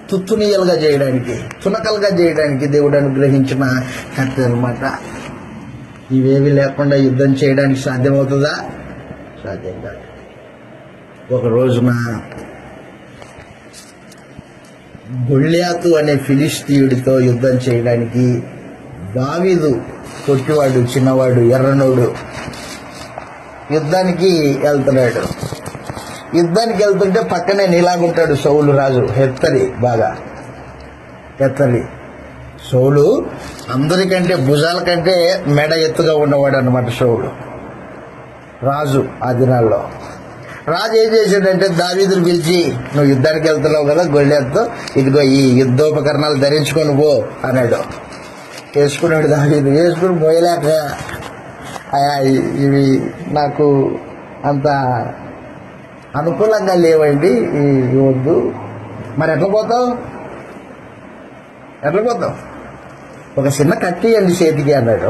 B: తుత్తునీయలుగా చేయడానికి, తునకలుగా చేయడానికి దేవుడు అనుగ్రహించిన కత్తి అనమాట. ఇవేవి లేకుండా యుద్ధం చేయడానికి సాధ్యమవుతుందా? సాధ్యం కాదు. ఒక రోజున గొల్యాతు అనే ఫిలిస్తీయుడితో యుద్ధం చేయడానికి దావీదు పొట్టివాడు, చిన్నవాడు, ఎర్రనోడు యుద్ధానికి వెళ్తున్నాడు. యుద్ధానికి వెళ్తుంటే పక్కనే నీలాగుంటాడు సౌలు రాజు, బాగా ఎత్తరి. సౌలు అందరికంటే భుజాల కంటే మెడ ఎత్తుగా ఉన్నవాడు అనమాట సౌలు రాజు. ఆ దినాల్లో రాజు ఏం చేశాడంటే దావీదుని పిలిచి, నువ్వు యుద్ధానికి వెళ్తున్నావు కదా గొల్యాతుతో, ఇదిగో ఈ యుద్ధోపకరణాలు ధరించుకొని పో అన్నాడు. వేసుకున్నాడు దావీదు. వేసుకుని పోయలేక, ఇవి నాకు అంత అనుకూలంగా లేవండి, వద్దు. మరి ఎట్లా పోతావు? ఒక చిన్న కత్తి అండి చేతికి అన్నాడు.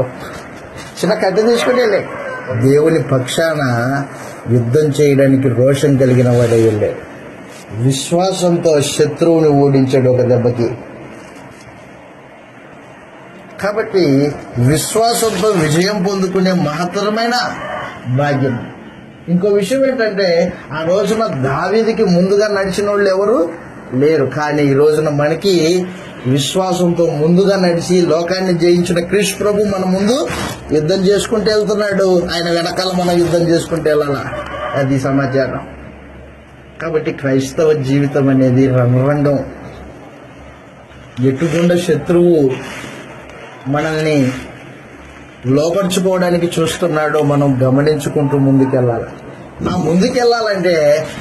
B: చిన్న కత్తి తీసుకుని వెళ్ళి దేవుని పక్షాన యుద్ధం చేయడానికి రోషం కలిగిన వాడై వెళ్ళాడు. విశ్వాసంతో శత్రువుని ఓడించాడు ఒక దెబ్బకి. కాబట్టి విశ్వాసంతో విజయం పొందుకునే మహత్తరమైన భాగ్యం. ఇంకో విషయం ఏంటంటే, ఆ రోజున దావీదుకి ముందుగా నడిచిన వాళ్ళు ఎవరు లేరు. కానీ ఈ రోజున మనకి విశ్వాసంతో ముందుగా నడిచి లోకాన్ని జయించిన క్రీస్తు ప్రభు మన ముందు యుద్ధం చేసుకుంటూ వెళ్తున్నాడు. ఆయన వెనకాల మనం యుద్ధం చేసుకుంటూ వెళ్ళాలా, అది సమాచారం. కాబట్టి క్రైస్తవ జీవితం అనేది రణరంగం. ఎటుకుండా శత్రువు మనల్ని లోపరుచుకోవడానికి చూస్తున్నాడో మనం గమనించుకుంటూ ముందుకెళ్ళాలి. ఆ ముందుకెళ్ళాలంటే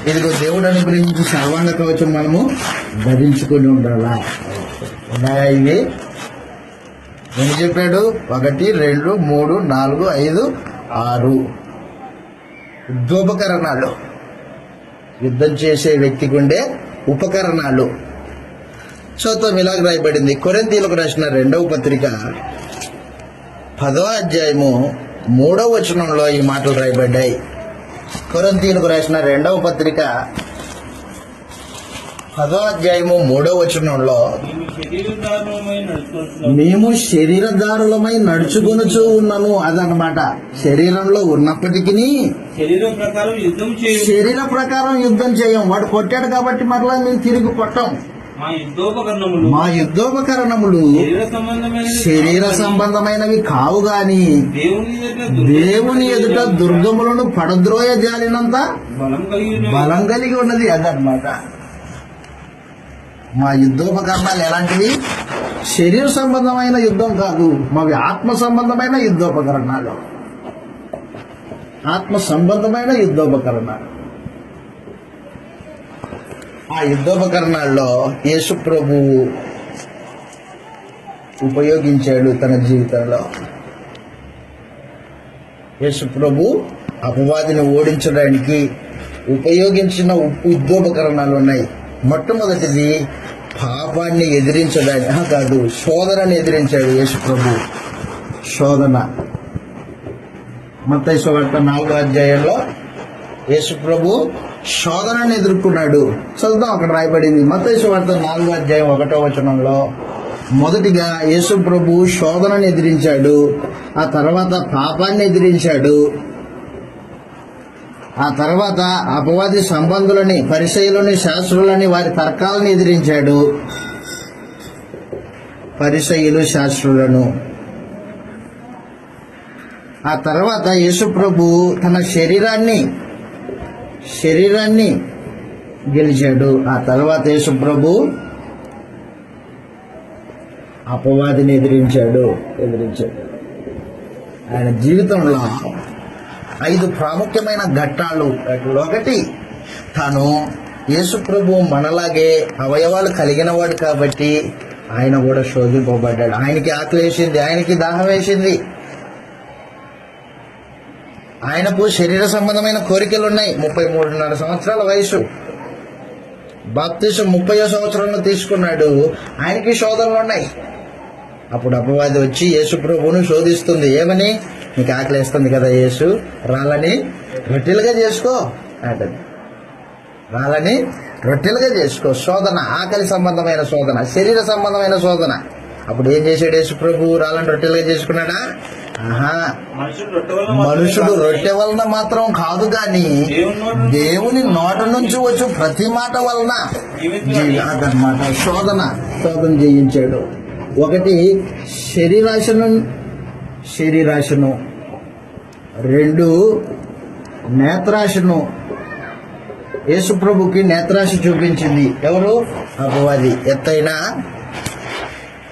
B: ఇదిగో దేవుడు అనుగ్రహించి సర్వాంగ కవచం మనము ధరించుకొని ఉండాలా. ఉన్నాయా ఇవి? ఏం చెప్పాడు? 1 2 3 4 5 6 యుద్ధోపకరణాలు. యుద్ధం చేసే వ్యక్తికి ఉండే ఉపకరణాలు. చూద్దాం, ఇలాగ రాయబడింది. కొరింథీయులకు రాసిన 2వ పత్రిక 10వ అధ్యాయము 3వ వచనంలో ఈ మాటలు రాయబడ్డాయి. కొరింథీయులకు రాసిన 2వ పత్రిక 10వ అధ్యాయము 3వ వచనంలో, మేము శరీరదారులమై నడుచుకొనుచూ ఉన్నాము. అదనమాట, శరీరంలో ఉన్నప్పటికీ శరీర ప్రకారం యుద్ధం చేయం. వాడు కొట్టాడు కాబట్టి మరలా మేము తిరిగి కొట్టాం. మా యుద్ధోపకరణములు శరీర సంబంధమైనవి కావు గాని దేవుని ఎదుట దుర్గములను పడద్రోయ జాలినంత బలం కలిగి ఉన్నది. అదనమాట, మా యుద్ధోపకరణాలు ఎలాంటివి? శరీర సంబంధమైన యుద్ధం కాదు, మావి ఆత్మ సంబంధమైన యుద్ధోపకరణాలు. ఆత్మ సంబంధమైన యుద్ధోపకరణాలు. ఆ యుద్ధోపకరణాల్లో యేసు ప్రభువు ఉపయోగించాడు తన జీవితంలో. యేసు ప్రభు అపవాదిని ఓడించడానికి ఉపయోగించిన యుద్ధోపకరణాలు ఉన్నాయి. మొట్టమొదటిది పాపాన్ని ఎదిరించడానికి కాదు, శోధనని ఎదిరించాడు యేసు ప్రభు. శోధన. మత్తయి సువార్త 4వ అధ్యాయంలో యేసు ప్రభు శోధనని ఎదుర్కొన్నాడు. చదువుదాం, అక్కడ రాయబడింది. మత్తయి సువార్త 4వ అధ్యాయం 1వ వచనంలో, మొదటిగా యేసు ప్రభు శోధనని ఎదిరించాడు, ఆ తర్వాత పాపాన్ని ఎదిరించాడు, ఆ తర్వాత అపవాది సంబంధులని, పరిసయ్యులని, శాస్త్రులని, వారి తర్కాలను ఎదిరించాడు. పరిసయ్యులు, శాస్త్రులను. ఆ తర్వాత యేసు ప్రభు తన శరీరాన్ని గెలిచాడు. ఆ తర్వాత యేసు ప్రభు అపవాదిని ఎదిరించాడు. ఆయన జీవితంలో 5 ప్రాముఖ్యమైన ఘట్టాలు. ఒకటి, తాను యేసు ప్రభు మనలాగే అవయవాలు కలిగిన వాడు కాబట్టి ఆయన కూడా శోధింపబడ్డాడు. ఆయనకి ఆకలి వేసింది, ఆయనకి దాహం వేసింది, ఆయనకు శరీర సంబంధమైన కోరికలు ఉన్నాయి. 33.5 సంవత్సరాల వయసు. బాప్తిసం 30వ సంవత్సరంలో తీసుకున్నాడు. ఆయనకి శోధనలు ఉన్నాయి. అప్పుడు అపవాది వచ్చి యేసు ప్రభువును శోధిస్తుంది. ఏమని? నీకు ఆకలి వేస్తుంది కదా యేసు, రాళ్ళని రొట్టెలుగా చేసుకో అంటది. రాళ్ళని రొట్టెలుగా చేసుకో. శోధన, ఆకలి సంబంధమైన శోధన, శరీర సంబంధమైన శోధన. అప్పుడు ఏం చేశాడు యేసు ప్రభు? రాళ్ళని రొట్టెలుగా చేసుకున్నాడా? మనుషుడు రొట్టె వలన మాత్రం కాదు గాని దేవుని నోట నుంచి వచ్చి ప్రతి మాట వలన అదనమాట శోధన చేయించాడు. ఒకటి, శరీరాశను. 2, నేత్రాశను. యేసు ప్రభుకి నేత్రాశ చూపించింది ఎవరు? అపవాది. ఎత్తైన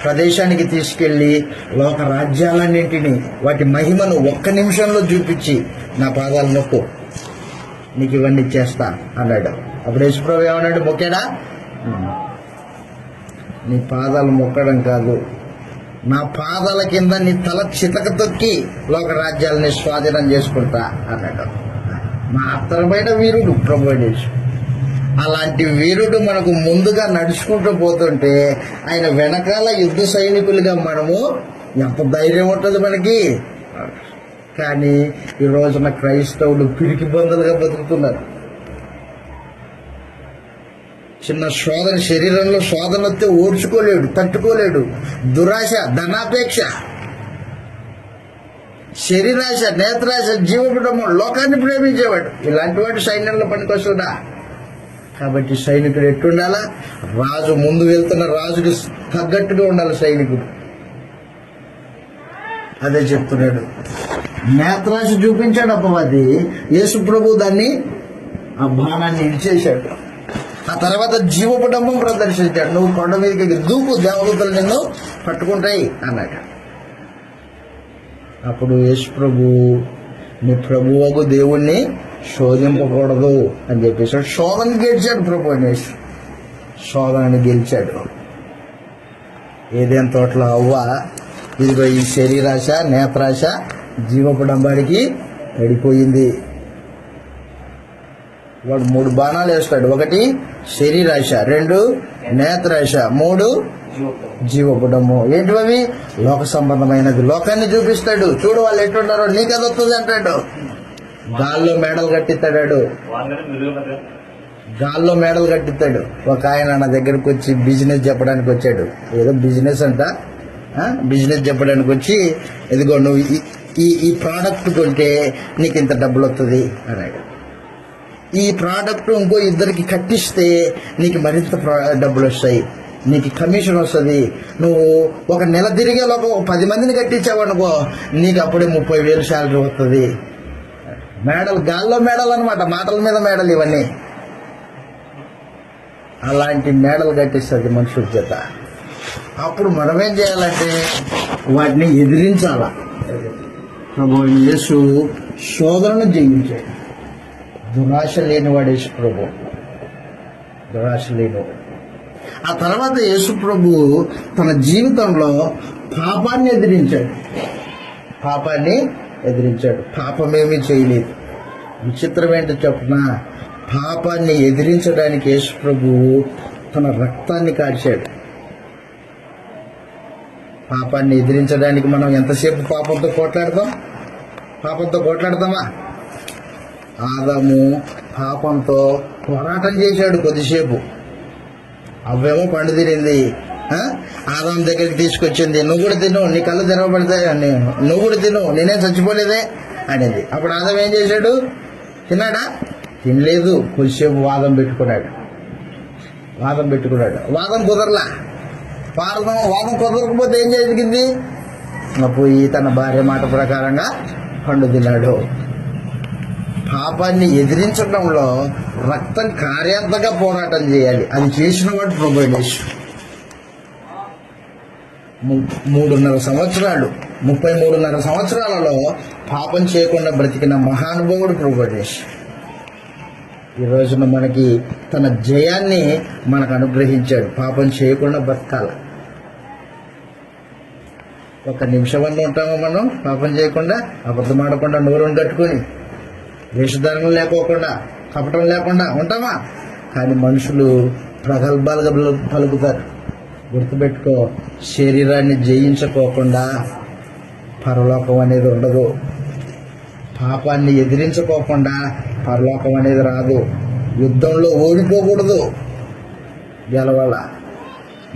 B: ప్రదేశానికి తీసుకెళ్లి లోక రాజ్యాలన్నింటినీ, వాటి మహిమను 1 నిమిషంలో చూపించి, నా పాదాలు నొక్కు, నీకు ఇవన్నీ ఇచ్చేస్తా అన్నాడు. అప్పుడు యేసు ప్రభు ఏమన్నాడు? మొక్కాడా? నీ పాదాలు మొక్కడం కాదు, నా పాదాల కింద నీ తల చితక తొక్కి లోక రాజ్యాలని స్వాధీనం చేసుకుంటా అన్నాడు. మాత్రమైన వీరుడు ప్రభు యేసు. అలాంటి వీరుడు మనకు ముందుగా నడుచుకుంటూ పోతుంటే ఆయన వెనకాల యుద్ధ సైనికులుగా మనము ఎంత ధైర్యం ఉంటుంది మనకి. కానీ ఈ రోజున క్రైస్తవులు పిరికి బందులుగా బతుకుతున్నారు. చిన్న శోధన, శరీరంలో శోధన వస్తే ఓర్చుకోలేడు, తట్టుకోలేడు. దురాశ, ధనాపేక్ష, శరీరాశ, నేత్రాశ, జీవకుటము, లోకాన్ని ప్రేమించేవాడు. ఇలాంటి వాడు సైన్యంలో పనికొస్తుందా? కాబట్టి సైనికుడు ఎట్టుండాలా? రాజు ముందు వెళ్తున్న రాజుకి తగ్గట్టుగా ఉండాలి సైనికుడు. అదే చెప్తున్నాడు. నేత్రాశ చూపించాడు అపవాది. యేసు ప్రభు దాన్ని, ఆ బాణాన్ని ఇచ్చేశాడు. ఆ తర్వాత జీవపుటంబం ప్రదర్శించాడు. నువ్వు కొండ మీదకి దూకు, దేవదూతలు నిన్ను పట్టుకుంటాయి అన్నాడు. అప్పుడు యేసు ప్రభు, నీ ప్రభువుకు దేవుణ్ణి శోధింపకూడదు అని చెప్పేశాడు. శోధన గెలిచాడు ప్రభు అనేసి, శోధనని గెలిచాడు. ఏదేం తోటలో అవ్వ ఇదిగో ఈ శరీరాశ, నేత్రాశ, జీవపుడంబానికి పడిపోయింది. వాడు 3 బాణాలు వేస్తాడు. 1 శరీరాశ, 2 నేత్రాశ, 3 జీవపుడము. ఏంటివి? లోక సంబంధమైనది. లోకాన్ని చూపిస్తాడు. చూడు వాళ్ళు ఎట్లుంటారో, నీకు అది వస్తుంది అంటాడు. గాల్లో మేడలు కట్టిస్తాడు. గాల్లో మేడలు కట్టిస్తాడు. ఒక ఆయన నా దగ్గరకు వచ్చి బిజినెస్ చెప్పడానికి వచ్చాడు. ఏదో బిజినెస్ అంట, బిజినెస్ చెప్పడానికి వచ్చి, ఇదిగో నువ్వు ఈ ప్రోడక్ట్ కొంటే నీకు ఇంత డబ్బులు వస్తుంది అన్నాడు. ఈ ప్రోడక్ట్ ఇంకో 2కి కట్టిస్తే నీకు మరింత డబ్బులు వస్తాయి, నీకు కమిషన్ వస్తుంది. నువ్వు ఒక నెల తిరిగే లోపు 10 మందిని కట్టించావనుకో, నీకు అప్పుడే 30,000 శాలరీ వస్తుంది. మేడలు, గాల్లో మేడలు అనమాట, మాటల మీద మేడలు ఇవన్నీ. అలాంటి మేడలు కట్టిస్తుంది మనుషుల చేత. అప్పుడు మనమేం చేయాలంటే వాటిని ఎదిరించాల. ప్రభు యేసు శోధనను జయించాడు. దురాశ లేనివాడు యేసు ప్రభు, దురాశ లేనివాడు. ఆ తర్వాత యేసు ప్రభు తన జీవితంలో పాపాన్ని ఎదిరించాడు. పాపాన్ని ఎదిరించాడు. పాపమేమీ చేయలేదు. విచిత్రం ఏంటో చెప్పిన, పాపాన్ని ఎదిరించడానికి యేసు ప్రభు తన రక్తాన్ని కార్చాడు. పాపాన్ని ఎదిరించడానికి మనం ఎంతసేపు పాపంతో కొట్లాడతామా? ఆదాము పాపంతో పోరాటం చేశాడు కొద్దిసేపు. అవ్వేమో పండు తినింది, ఆదాం దగ్గరికి తీసుకొచ్చింది. నువ్వు కూడా తిను, నీ కళ్ళు తెరవబడతాయి, నువ్వు కూడా తిను, నేనేం చచ్చిపోలేదే అనేది. అప్పుడు ఆదాం ఏం చేశాడు? తిన్నాడా? తినలేదు. కొద్దిసేపు వాదం పెట్టుకున్నాడు. వాదం కుదరలా. వాదం కుదరకపోతే ఏం జరిగింది? పోయి తన భార్య మాట ప్రకారంగా పండు తిన్నాడు. పాపాన్ని ఎదిరించడంలో రక్తం కార్యాంతగా పోరాటం చేయాలి. అది చేసిన వాడు ప్రభు యేసు. 3.5 సంవత్సరాలు, 33.5 సంవత్సరాలలో పాపం చేయకుండా బ్రతికిన మహానుభావుడు ప్రభు యేసు. ఈ రోజున మనకి తన జయాన్ని మనకు అనుగ్రహించాడు. పాపం చేయకుండా బ్రతకాల. 1 నిమిషమన్నా ఉంటామా మనం పాపం చేయకుండా? అబద్ధం ఆడకుండా, నోరుని కట్టుకొని, వేషధారణ లేకోకుండా, కపటం లేకుండా ఉంటామా? కానీ మనుషులు ప్రగల్భాలుగా పలుకుతారు. గుర్తుపెట్టుకో, శరీరాన్ని జయించుకోకుండా పరలోకం అనేది ఉండదు. పాపాన్ని ఎదిరించుకోకుండా పరలోకం అనేది రాదు. యుద్ధంలో ఓడిపోకూడదు,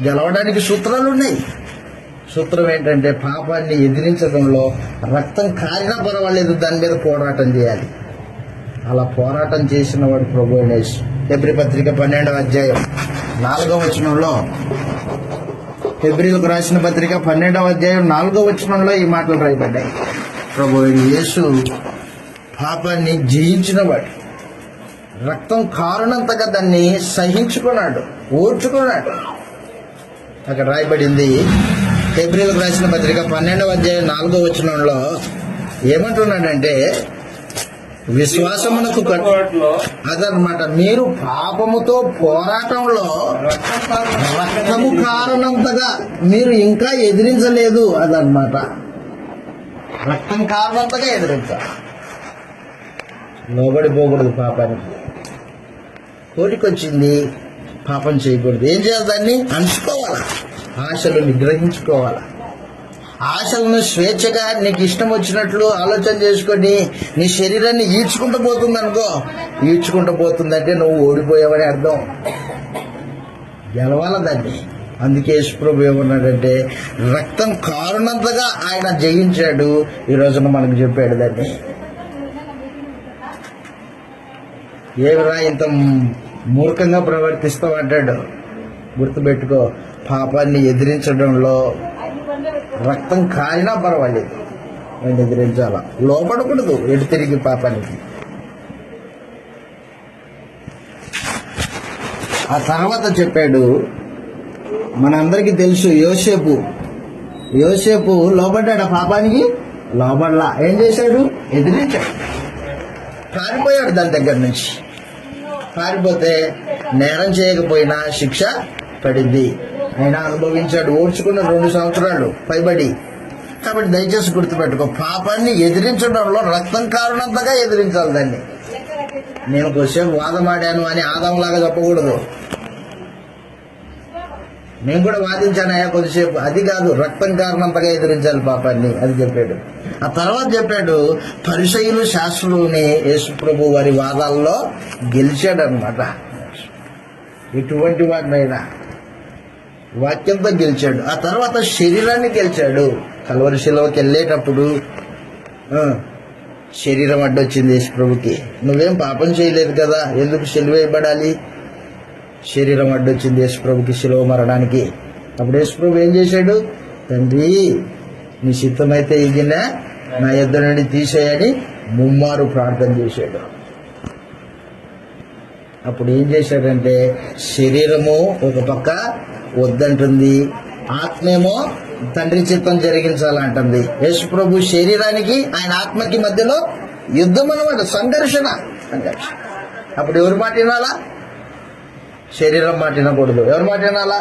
B: గెలవడానికి సూత్రాలు ఉన్నాయి. సూత్రం ఏంటంటే పాపాన్ని ఎదిరించడంలో రక్తం కారినా పర్వాలేదు, దాని మీద పోరాటం చేయాలి. అలా పోరాటం చేసిన వాడు ప్రభు యేసు. హెబ్రీ పత్రిక 12వ అధ్యాయం 4వ వచనంలో, హెబ్రీలకు రాసిన పత్రిక 12వ అధ్యాయం 4వ వచనంలో ఈ మాటలు రాయబడ్డాయి. ప్రభు యేసు పాపాన్ని జయించినవాడు. రక్తం కారునంతగా దాన్ని సహించుకున్నాడు, ఓర్చుకున్నాడు. అక్కడ రాయబడింది, హెబ్రీలకు రాసిన పత్రిక 12వ అధ్యాయం 4వ వచనంలో ఏమంటున్నాడంటే, విశ్వాసమునకు అదనమాట, మీరు పాపముతో పోరాటంలో రక్తము కారణంతగా మీరు ఇంకా ఎదిరించలేదు. అదనమాట, రక్తం కారణంతగా ఎదిరించాలి. లోబడిపోకూడదు పాపానికి. కోరికొచ్చింది, పాపం చేయకూడదు. ఏం చేయాలి? దాన్ని అణుచుకోవాలా, ఆశలు నిగ్రహించుకోవాలా. ఆశలను స్వేచ్ఛగా నీకు ఇష్టం వచ్చినట్లు ఆలోచన చేసుకొని నీ శరీరాన్ని ఈడ్చుకుంటూ పోతుంది అనుకో. ఈడ్చుకుంటూ పోతుందంటే నువ్వు ఓడిపోయావని అర్థం. గెలవాల దాన్ని. అందుకే యేసుప్రభు ఏమన్నాడంటే రక్తం కారునంతగా ఆయన జయించాడు. ఈ రోజున మనకు చెప్పాడు దాన్ని. ఏమిరా ఇంత మూర్ఖంగా ప్రవర్తిస్తావు అంటాడు. గుర్తుపెట్టుకో, పాపాన్ని ఎదిరించడంలో రక్తం కారినా పర్వాలేదు, నేను ఎదిరించాలా, లోపడకూడదు ఎటు తిరిగి పాపానికి. ఆ తర్వాత చెప్పాడు, మనందరికీ తెలుసు యోసేపు లోపడ్డాడు ఆ పాపానికి, లోపడలా. ఏం చేశాడు? ఎదిరించాడు, పారిపోయాడు దాని దగ్గర నుంచి. పారిపోతే నేరం చేయకపోయినా శిక్ష పడింది, అయినా అనుభవించాడు. ఓడ్చుకున్న 2 సంవత్సరాలు పైబడి. కాబట్టి దయచేసి గుర్తుపెట్టుకో, పాపాన్ని ఎదిరించడంలో రక్తం కారణంతగా ఎదిరించాలి దాన్ని. నేను కొద్దిసేపు వాదమాడాను అని ఆదంలాగా చెప్పకూడదు. నేను కూడా వాదించానయ్యా కొద్దిసేపు, అది కాదు, రక్తం కారణంతగా ఎదిరించాలి పాపాన్ని, అది చెప్పాడు. ఆ తర్వాత చెప్పాడు, పరిసయ్యులు శాస్త్రులని యేసుప్రభు వారి వాదాల్లో గెలిచాడు అనమాట. ఎటువంటి వాడినైనా వాక్యంతో గెలిచాడు. ఆ తర్వాత శరీరాన్ని గెలిచాడు. కల్వరి శిలువకి వెళ్ళేటప్పుడు శరీరం అడ్డొచ్చింది యేసుప్రభుకి. నువ్వేం పాపం చేయలేదు కదా, ఎందుకు సిలువేయబడాలి? శరీరం అడ్డొచ్చింది యేసుప్రభుకి శిలువ మరణానికి. అప్పుడు యేసుప్రభు ఏం చేశాడు? తండ్రి, నీ చిత్తమైతే ఇదినా నా యొద్ద నుండి తీసేయని ముమ్మారు ప్రార్థన చేశాడు. అప్పుడు ఏం చేశాడంటే, శరీరము ఒక పక్క వద్దంటుంది, ఆత్మేమో తండ్రి చిత్తం జరిగించాలంటుంది. యేసుప్రభు శరీరానికి ఆయన ఆత్మకి మధ్యలో యుద్ధం అన్నమాట, సంఘర్షణ. అప్పుడు ఎవరి మాట వినాలా? శరీరం మాట వినకూడదు. ఎవరి మాట వినాలా?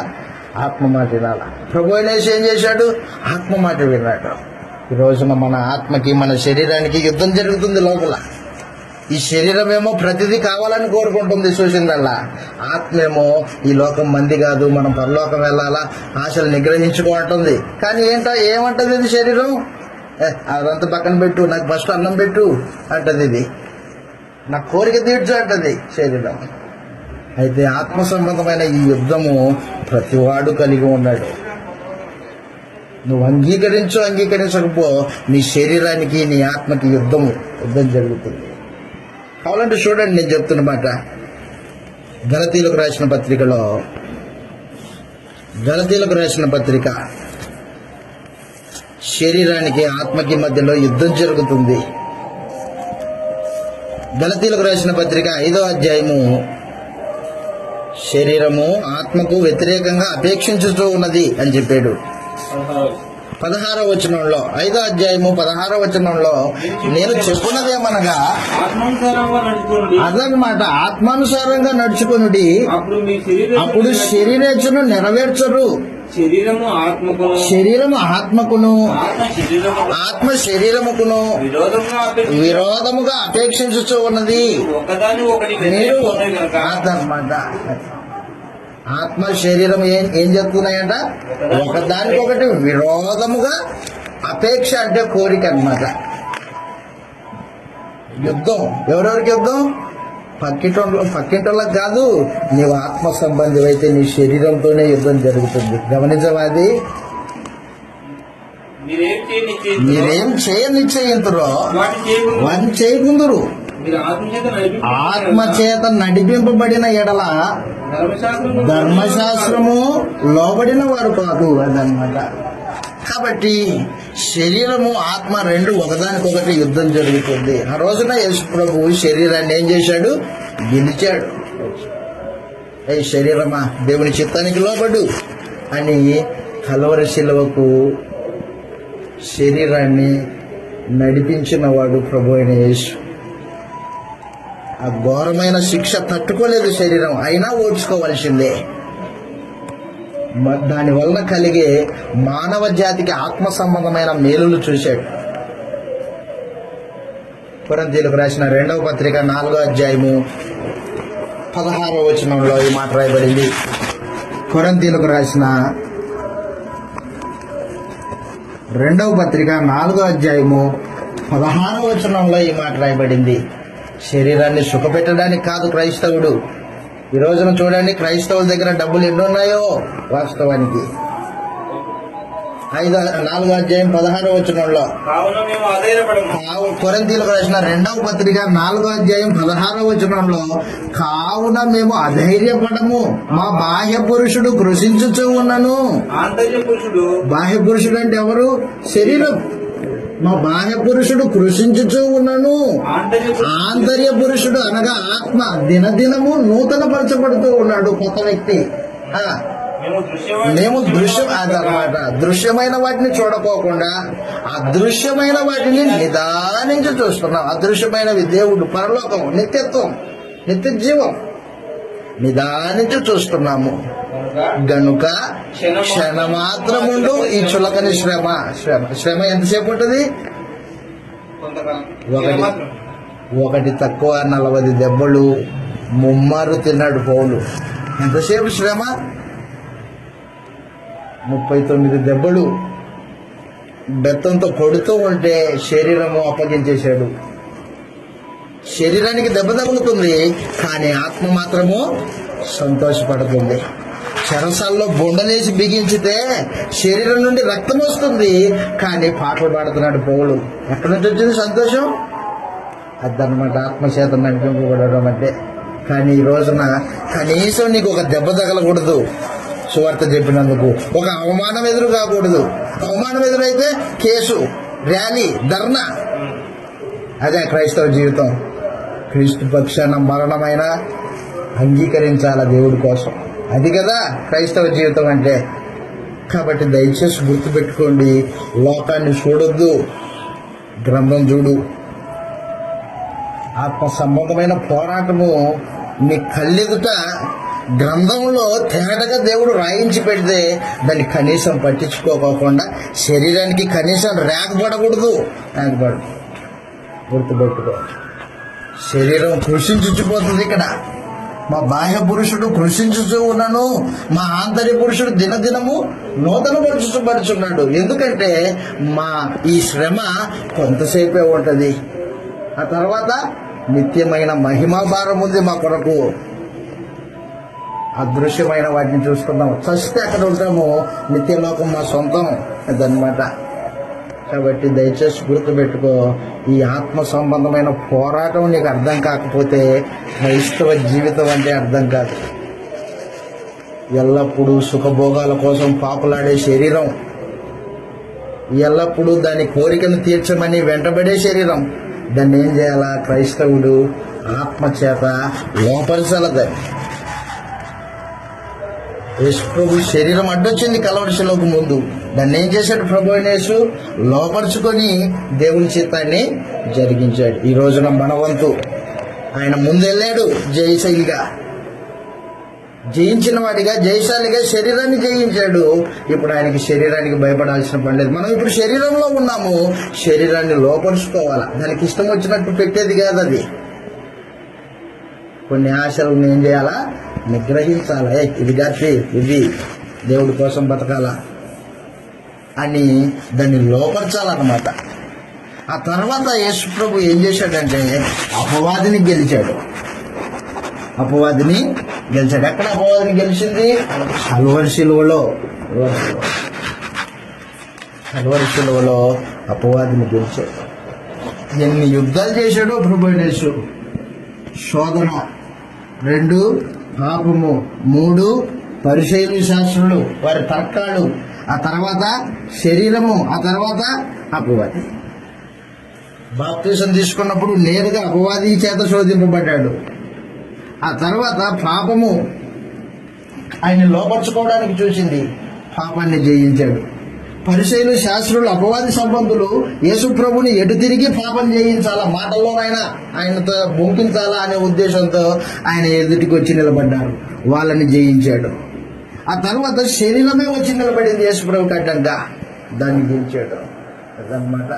B: ఆత్మ మాట వినాలా. ప్రభు అనేసి ఏం చేశాడు? ఆత్మ మాట విన్నాడు. ఈ రోజున మన ఆత్మకి మన శరీరానికి యుద్ధం జరుగుతుంది లోపల. ఈ శరీరం ఏమో ప్రతిదీ కావాలని కోరుకుంటుంది, చూసిందల్లా. ఆత్మేమో ఈ లోకం మంది కాదు, మనం పరలోకం వెళ్ళాలా, ఆశలు నిగ్రహించుకుంటుంది. కానీ ఏమంటది ఇది శరీరం? అదంతా పక్కన పెట్టు, నాకు ఫస్ట్ అన్నం పెట్టు అంటది. ఇది నా కోరిక తీర్చు అంటది శరీరం. అయితే ఆత్మ సంబంధమైన ఈ యుద్ధము ప్రతివాడు కలిగి ఉన్నాడు. నువ్వు అంగీకరించకపో నీ శరీరానికి నీ ఆత్మకి యుద్ధం జరుగుతుంది. కావాలంటే చూడండి, నేను చెప్తున్న మాట గలతీలకు రాసిన పత్రిక శరీరానికి ఆత్మకి మధ్యలో యుద్ధం జరుగుతుంది. గలతీలకు రాసిన పత్రిక 5వ అధ్యాయము, శరీరము ఆత్మకు వ్యతిరేకంగా అపేక్షించుతూ ఉన్నది అని చెప్పాడు. 16వ వచనంలో, 5వ అధ్యాయము 16వ వచనంలో, నేను చెప్పున్నదేమనగా అదనమాట, ఆత్మానుసారంగా నడుచుకునుడి, అప్పుడు శరీరేచ్ఛను నెరవేర్చరు. శరీరము ఆత్మకును ఆత్మ శరీరముకును విరోధముగా అపేక్షించుతూ ఉన్నది. మీరు అదనమాట, ఆత్మ శరీరం ఏం చెప్తున్నాయంట? ఒకదానికొకటి విరోధముగా. అపేక్ష అంటే కోరిక అన్నమాట. యుద్ధం ఎవరెవరికి యుద్ధం? పక్కింటోళ్ళకి కాదు. నీవు ఆత్మ సంబంధం అయితే నీ శరీరంతోనే యుద్ధం జరుగుతుంది. గమనించవాది, మీరేం చేయనిశ్చయింతురో వాటిని చేయకుందురు. ఆత్మ చేత నడిపింపబడిన ఎడల ధర్మశాస్త్రము లోబడిన వారు కాదు అదనమాట. కాబట్టి శరీరము ఆత్మ రెండు ఒకదానికొకటి యుద్ధం జరుగుతుంది. ఆ రోజున యేసు ప్రభువు శరీరాన్ని ఏం చేశాడు? గెలిచాడు. ఏ శరీరమా, దేవుని చిత్తానికి లోబడు అని కల్వరి శిలువకు శరీరాన్ని నడిపించిన వాడు ప్రభు అయిన యేసు. ఆ ఘోరమైన శిక్ష తట్టుకోలేదు శరీరం, అయినా ఓడ్చుకోవాల్సిందే. దాని వలన కలిగే మానవ జాతికి ఆత్మ సంబంధమైన మేలులు చూశాడు. కొరింథీయులకు రాసిన 2వ పత్రిక 4వ అధ్యాయము 16వ వచనంలో ఈ మాట రాయబడింది. కొరింథీయులకు రాసిన రెండవ పత్రిక 4వ అధ్యాయము 16వ వచనంలో ఈ మాట రాయబడింది. శరీరాన్ని సుఖపెట్టడానికి కాదు క్రైస్తవుడు. ఈ రోజున చూడండి, క్రైస్తవుల దగ్గర డబ్బులు ఎన్ని ఉన్నాయో వాస్తవానికి. 4వ అధ్యాయం 16వ వచనంలో కొరింథీయులకు రాసిన 2వ పత్రిక 4వ అధ్యాయం 16వ వచనంలో, కావున మేము అధైర్యపడము, మా బాహ్య పురుషుడు కృషించుచూ ఉన్నను. బాహ్య పురుషుడు అంటే ఎవరు? శరీరం. మా బాహ్య పురుషుడు కృషించుచూ ఉన్నను, ఆంతర్య పురుషుడు అనగా ఆత్మ దినదినము నూతన పరచబడుతూ ఉన్నాడు. కొత్త వ్యక్తి. మేము అదనమాట దృశ్యమైన వాటిని చూడకోకుండా అదృశ్యమైన వాటిని నిదానించి చూస్తున్నాం. అదృశ్యమైనవి దేవుడు, పరలోకం, నిత్యత్వం, నిత్య జీవం నిదానించి చూస్తున్నాము. గనుక క్షణమాత్రముండు ఈ చులకని శ్రమ ఎంతసేపు ఉంటుంది? ఒకటి తక్కువ 40 దెబ్బలు ముమ్మారు తిన్నాడు పౌలు. ఎంతసేపు శ్రమ? 39 దెబ్బలు బెత్తంతో కొడుతూ ఉంటే శరీరము అప్పగించేశాడు. శరీరానికి దెబ్బ తగులుతుంది, కానీ ఆత్మ మాత్రము సంతోషపడుతుంది. చెరసాల్లో బొండలేసి బిగించితే శరీరం నుండి రక్తం వస్తుంది, కానీ పాటలు పాడుతున్నాడు పౌలు. ఎక్కడి నుంచి వచ్చింది సంతోషం? అదనమాట ఆత్మచేత నడిపింపబడడం అంటే. కానీ ఈ రోజున కనీసం నీకు ఒక దెబ్బ తగలకూడదు. సువార్త చెప్పినందుకు ఒక అవమానం ఎదురు కాకూడదు. అవమానం ఎదురైతే కేసు, ర్యాలీ, ధర్నా. అదే క్రైస్తవ జీవితం. క్రీస్తు పక్షాన మరణమైన అంగీకరించాల దేవుడి కోసం. అది కదా క్రైస్తవ జీవితం అంటే. కాబట్టి దయచేసి గుర్తుపెట్టుకోండి, లోకాన్ని చూడొద్దు, గ్రంథం చూడు. ఆత్మ సంబంధమైన పోరాటము నీ కళ్ళెదుట గ్రంథంలో తేటగా దేవుడు రాయించి పెడితే దాన్ని కనీసం పట్టించుకోకుండా శరీరానికి కనీసం రేకపడకూడదు. గుర్తుపెట్టుకో, శరీరం కృషించిపోతుంది. ఇక్కడ మా బాహ్య పురుషుడు కృషించుతూ ఉన్నాను, మా ఆంతర్య పురుషుడు దినదినము నూతన పరుచుతున్నాడు. ఎందుకంటే మా ఈ శ్రమ కొంతసేపే ఉంటది. ఆ తర్వాత నిత్యమైన మహిమా భారం ఉంది మా కొరకు. అదృశ్యమైన వాటిని చూసుకున్నాం. చస్తే అక్కడ ఉంటాము, నిత్యలోకం మా సొంతం అదనమాట. కాబట్టి దయచేసి గుర్తుపెట్టుకో, ఈ ఆత్మ సంబంధమైన పోరాటం నీకు అర్థం కాకపోతే క్రైస్తవ జీవితం అంటే అర్థం కాదు. ఎల్లప్పుడూ సుఖభోగాల కోసం పాపులాడే శరీరం, ఎల్లప్పుడూ దాని కోరికను తీర్చమని వెంటబడే శరీరం, దాన్ని ఏం చేయాలా? క్రైస్తవుడు ఆత్మచేత లోపరచాలది. యేసు ప్రభు శరీరం అడ్డొచ్చింది కలవరిశిలోకి ముందు. దాన్ని ఏం చేశాడు ప్రభు అయిన యేసు? లోపరుచుకొని దేవుని చిత్తాన్ని జరిగించాడు. ఈ రోజున మన వంతు. ఆయన ముందెళ్ళాడు జయశైలిగా, జయించిన వాడిగా, జయశాలిగా శరీరాన్ని జయించాడు. ఇప్పుడు ఆయనకి శరీరానికి భయపడాల్సిన పని లేదు. మనం ఇప్పుడు శరీరంలో ఉన్నాము, శరీరాన్ని లోపరుచుకోవాలా. దానికి ఇష్టం వచ్చినట్టు పెట్టేది కాదు అది. కొన్ని ఆశలు ఏం చేయాలా? నిగ్రహించాలా. ఇది గాచి, ఇది దేవుడి కోసం బతకాలా అని దాన్ని లోపరచాలన్నమాట. ఆ తర్వాత యేసు ప్రభు ఏం చేశాడంటే అపవాదిని గెలిచాడు. ఎక్కడ అపవాదిని గెలిచింది? కల్వరి శిలువలో అపవాదిని గెలిచాడు. ఎన్ని యుద్ధాలు చేశాడో ప్రభు యేసు. శోధన 2, పాపము 3, పరిసయ్యులు శాస్త్రులు వారి తర్కాలు, ఆ తర్వాత శరీరము, ఆ తర్వాత అపవాది. బాప్తిసం తీసుకున్నప్పుడు నేరుగా అపవాది చేత శోధింపబడ్డాడు. ఆ తర్వాత పాపము ఆయన లోపరుచుకోవడానికి చూసింది, పాపాన్ని జయించాడు. పరిసయ్యులు శాస్త్రులు అపవాది సంబంధులు యేసు ప్రభుని ఎటు తిరిగి పాపం జయించాలా, మాటల్లోనైనా ఆయనతో బొంకించాలా అనే ఉద్దేశంతో ఆయన ఎదుటికి వచ్చి నిలబడ్డారు. వాళ్ళని జయించాడు. ఆ తర్వాత శరీరమే వచ్చి నిలబడింది యేసు ప్రభుకి అడ్డంగా, దాన్ని జయించాడు అదనమాట.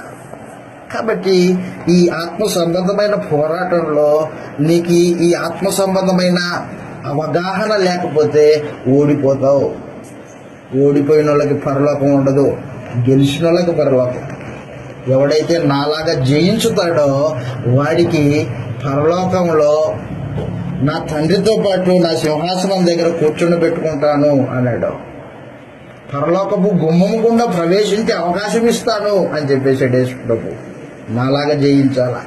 B: కాబట్టి ఈ ఆత్మ సంబంధమైన పోరాటంలో నీకు ఈ ఆత్మ సంబంధమైన అవగాహన లేకపోతే ఓడిపోతావు. ఓడిపోయిన వాళ్ళకి పరలోకం ఉండదు. గెలిచిన వాళ్ళకి పరలోకం. ఎవడైతే నాలాగా జయించుతాడో వాడికి పరలోకంలో నా తండ్రితో పాటు నా సింహాసనం దగ్గర కూర్చుని పెట్టుకుంటాను అన్నాడు. పరలోకపు గుమ్మము గుండా ప్రవేశించే అవకాశం ఇస్తాను అని చెప్పేసాడు యేసు ప్రభు. నాలాగా జయించాలా.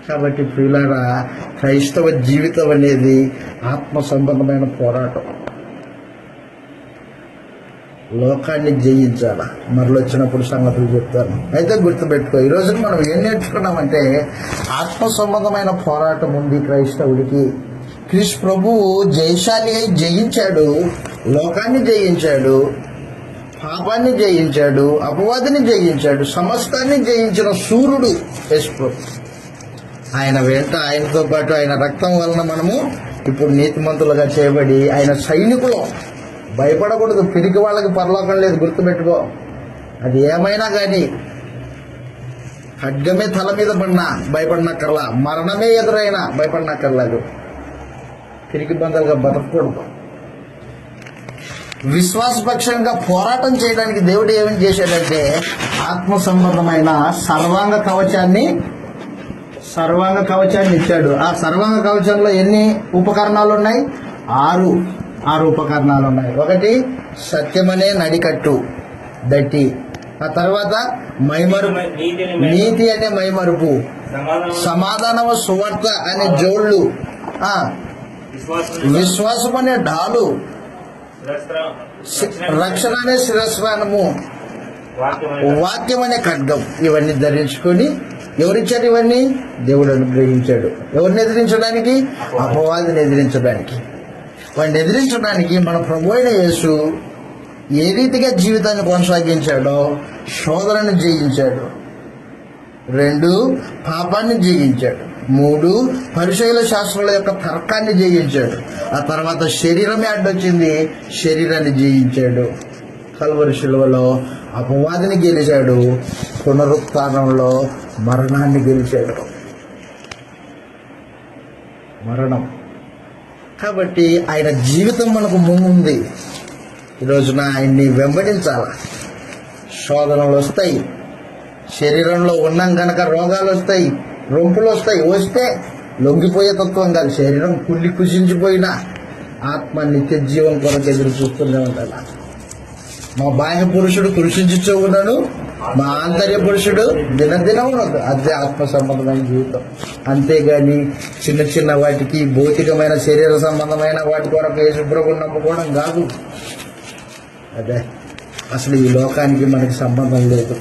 B: కాబట్టి ప్రియులారా, క్రైస్తవ జీవితం అనేది ఆత్మ సంబంధమైన పోరాటం. లోకాన్ని జయించాలా. మరలొచ్చినప్పుడు సంగతులు చెప్తాను. అయితే గుర్తుపెట్టుకో, ఈ రోజున మనం ఏం నేర్చుకున్నామంటే ఆత్మ సంబంధమైన పోరాటం ఉంది క్రైస్తవుడికి. క్రీస్తు ప్రభువు జయశాలి అయి జయించాడు, లోకాన్ని జయించాడు, పాపాన్ని జయించాడు, అపవాదిని జయించాడు, సమస్తాన్ని జయించిన సూర్యుడు యేసు ప్రభు. ఆయన వెంట, ఆయనతో పాటు ఆయన రక్తం వలన మనము ఇప్పుడు నీతిమంతులుగా చేయబడి ఆయన సైనికులు. భయపడకూడదు. పిరికి వాళ్ళకి పరలోకం లేదు, గుర్తుపెట్టుకో. అది ఏమైనా కానీ ఖడ్గమే తల మీద పడినా భయపడినక్కర్లా, మరణమే ఎదురైనా భయపడినక్కర్లేదు. పిరికి బందలుగా బతకూడదు. విశ్వాసపక్షంగా పోరాటం చేయడానికి దేవుడు ఏమేమి చేశాడంటే ఆత్మ సంబంధమైన సర్వాంగ కవచాన్ని ఇచ్చాడు. ఆ సర్వాంగ కవచంలో ఎన్ని ఉపకరణాలు ఉన్నాయి? 6 ఉపకరణాలు ఉన్నాయి. ఒకటి సత్యమనే నడికట్టు దట్టి, ఆ తర్వాత మైమరుపు, నీతి అనే మైమరుపు, సమాధానము సువార్త అనే జోళ్ళు, విశ్వాసం అనే డాలు, రక్షణ అనే శిరస్వానము, వాక్యం అనే ఖడ్గం. ఇవన్నీ ధరించుకొని ఎవరిచ్చారు? ఇవన్నీ దేవుడు అనుగ్రహించాడు. ఎవరిని ఎదిరించడానికి? అపవాదిని ఎదిరించడానికి. వాడిని ఎదిరించడానికి మన ప్రభు అయిన యేసు ఏ రీతిగా జీవితాన్ని కొనసాగించాడో శోధనను జయించాడు. 2 పాపాన్ని జయించాడు. 3 పరిశైల శాస్త్రాల యొక్క తర్కాన్ని జయించాడు. ఆ తర్వాత శరీరమే అడ్డొచ్చింది, శరీరాన్ని జయించాడు. కల్వరి శిలువలో అపవాదిని గెలిచాడు, పునరుత్థానంలో మరణాన్ని గెలిచాడు. మరణం. కాబట్టి ఆయన జీవితం మనకు ముందుంది. ఈరోజున ఆయన్ని వెంబడించాల. శోధనలు వస్తాయి, శరీరంలో ఉన్నాం కనుక రోగాలు వస్తాయి, రొంపులు వస్తాయి. వస్తే లొంగిపోయే తత్వం కాదు. శరీరం కుళ్ళి కుషించిపోయినా ఆత్మ నిత్య జీవం కొరకు ఎదురు చూస్తూనే ఉంటాను. మా బాహ్య పురుషుడు కృషించుతూ ఉన్నాడు, మా ఆంతర్య పురుషుడు దినదినం ఉన్నది. అదే ఆత్మ సంబంధమైన జీవితం. అంతేగాని చిన్న చిన్న వాటికి, భౌతికమైన శరీర సంబంధమైన వాటి కొరకు యేసుప్రభువుని నమ్ముకోవడం కాదు. అదే అసలు ఈ లోకానికి మనకి సంబంధం లేదు.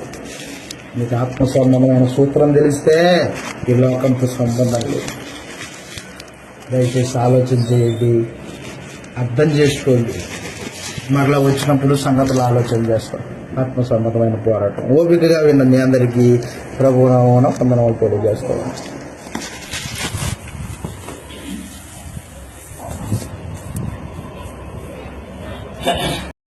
B: మీకు ఆత్మ సంబంధమైన సూత్రం తెలిస్తే ఈ లోకంతో సంబంధం లేదు. దయచేసి ఆలోచన చేయండి, అర్థం చేసుకోండి. మరలా వచ్చినప్పుడు సంగతులు ఆలోచన చేస్తాం. ఆత్మ సంబంధమైన పోరాటం. ఓపికగా విన్న మీ అందరికీ ప్రభువున వందనాలు తెలియజేస్తాం.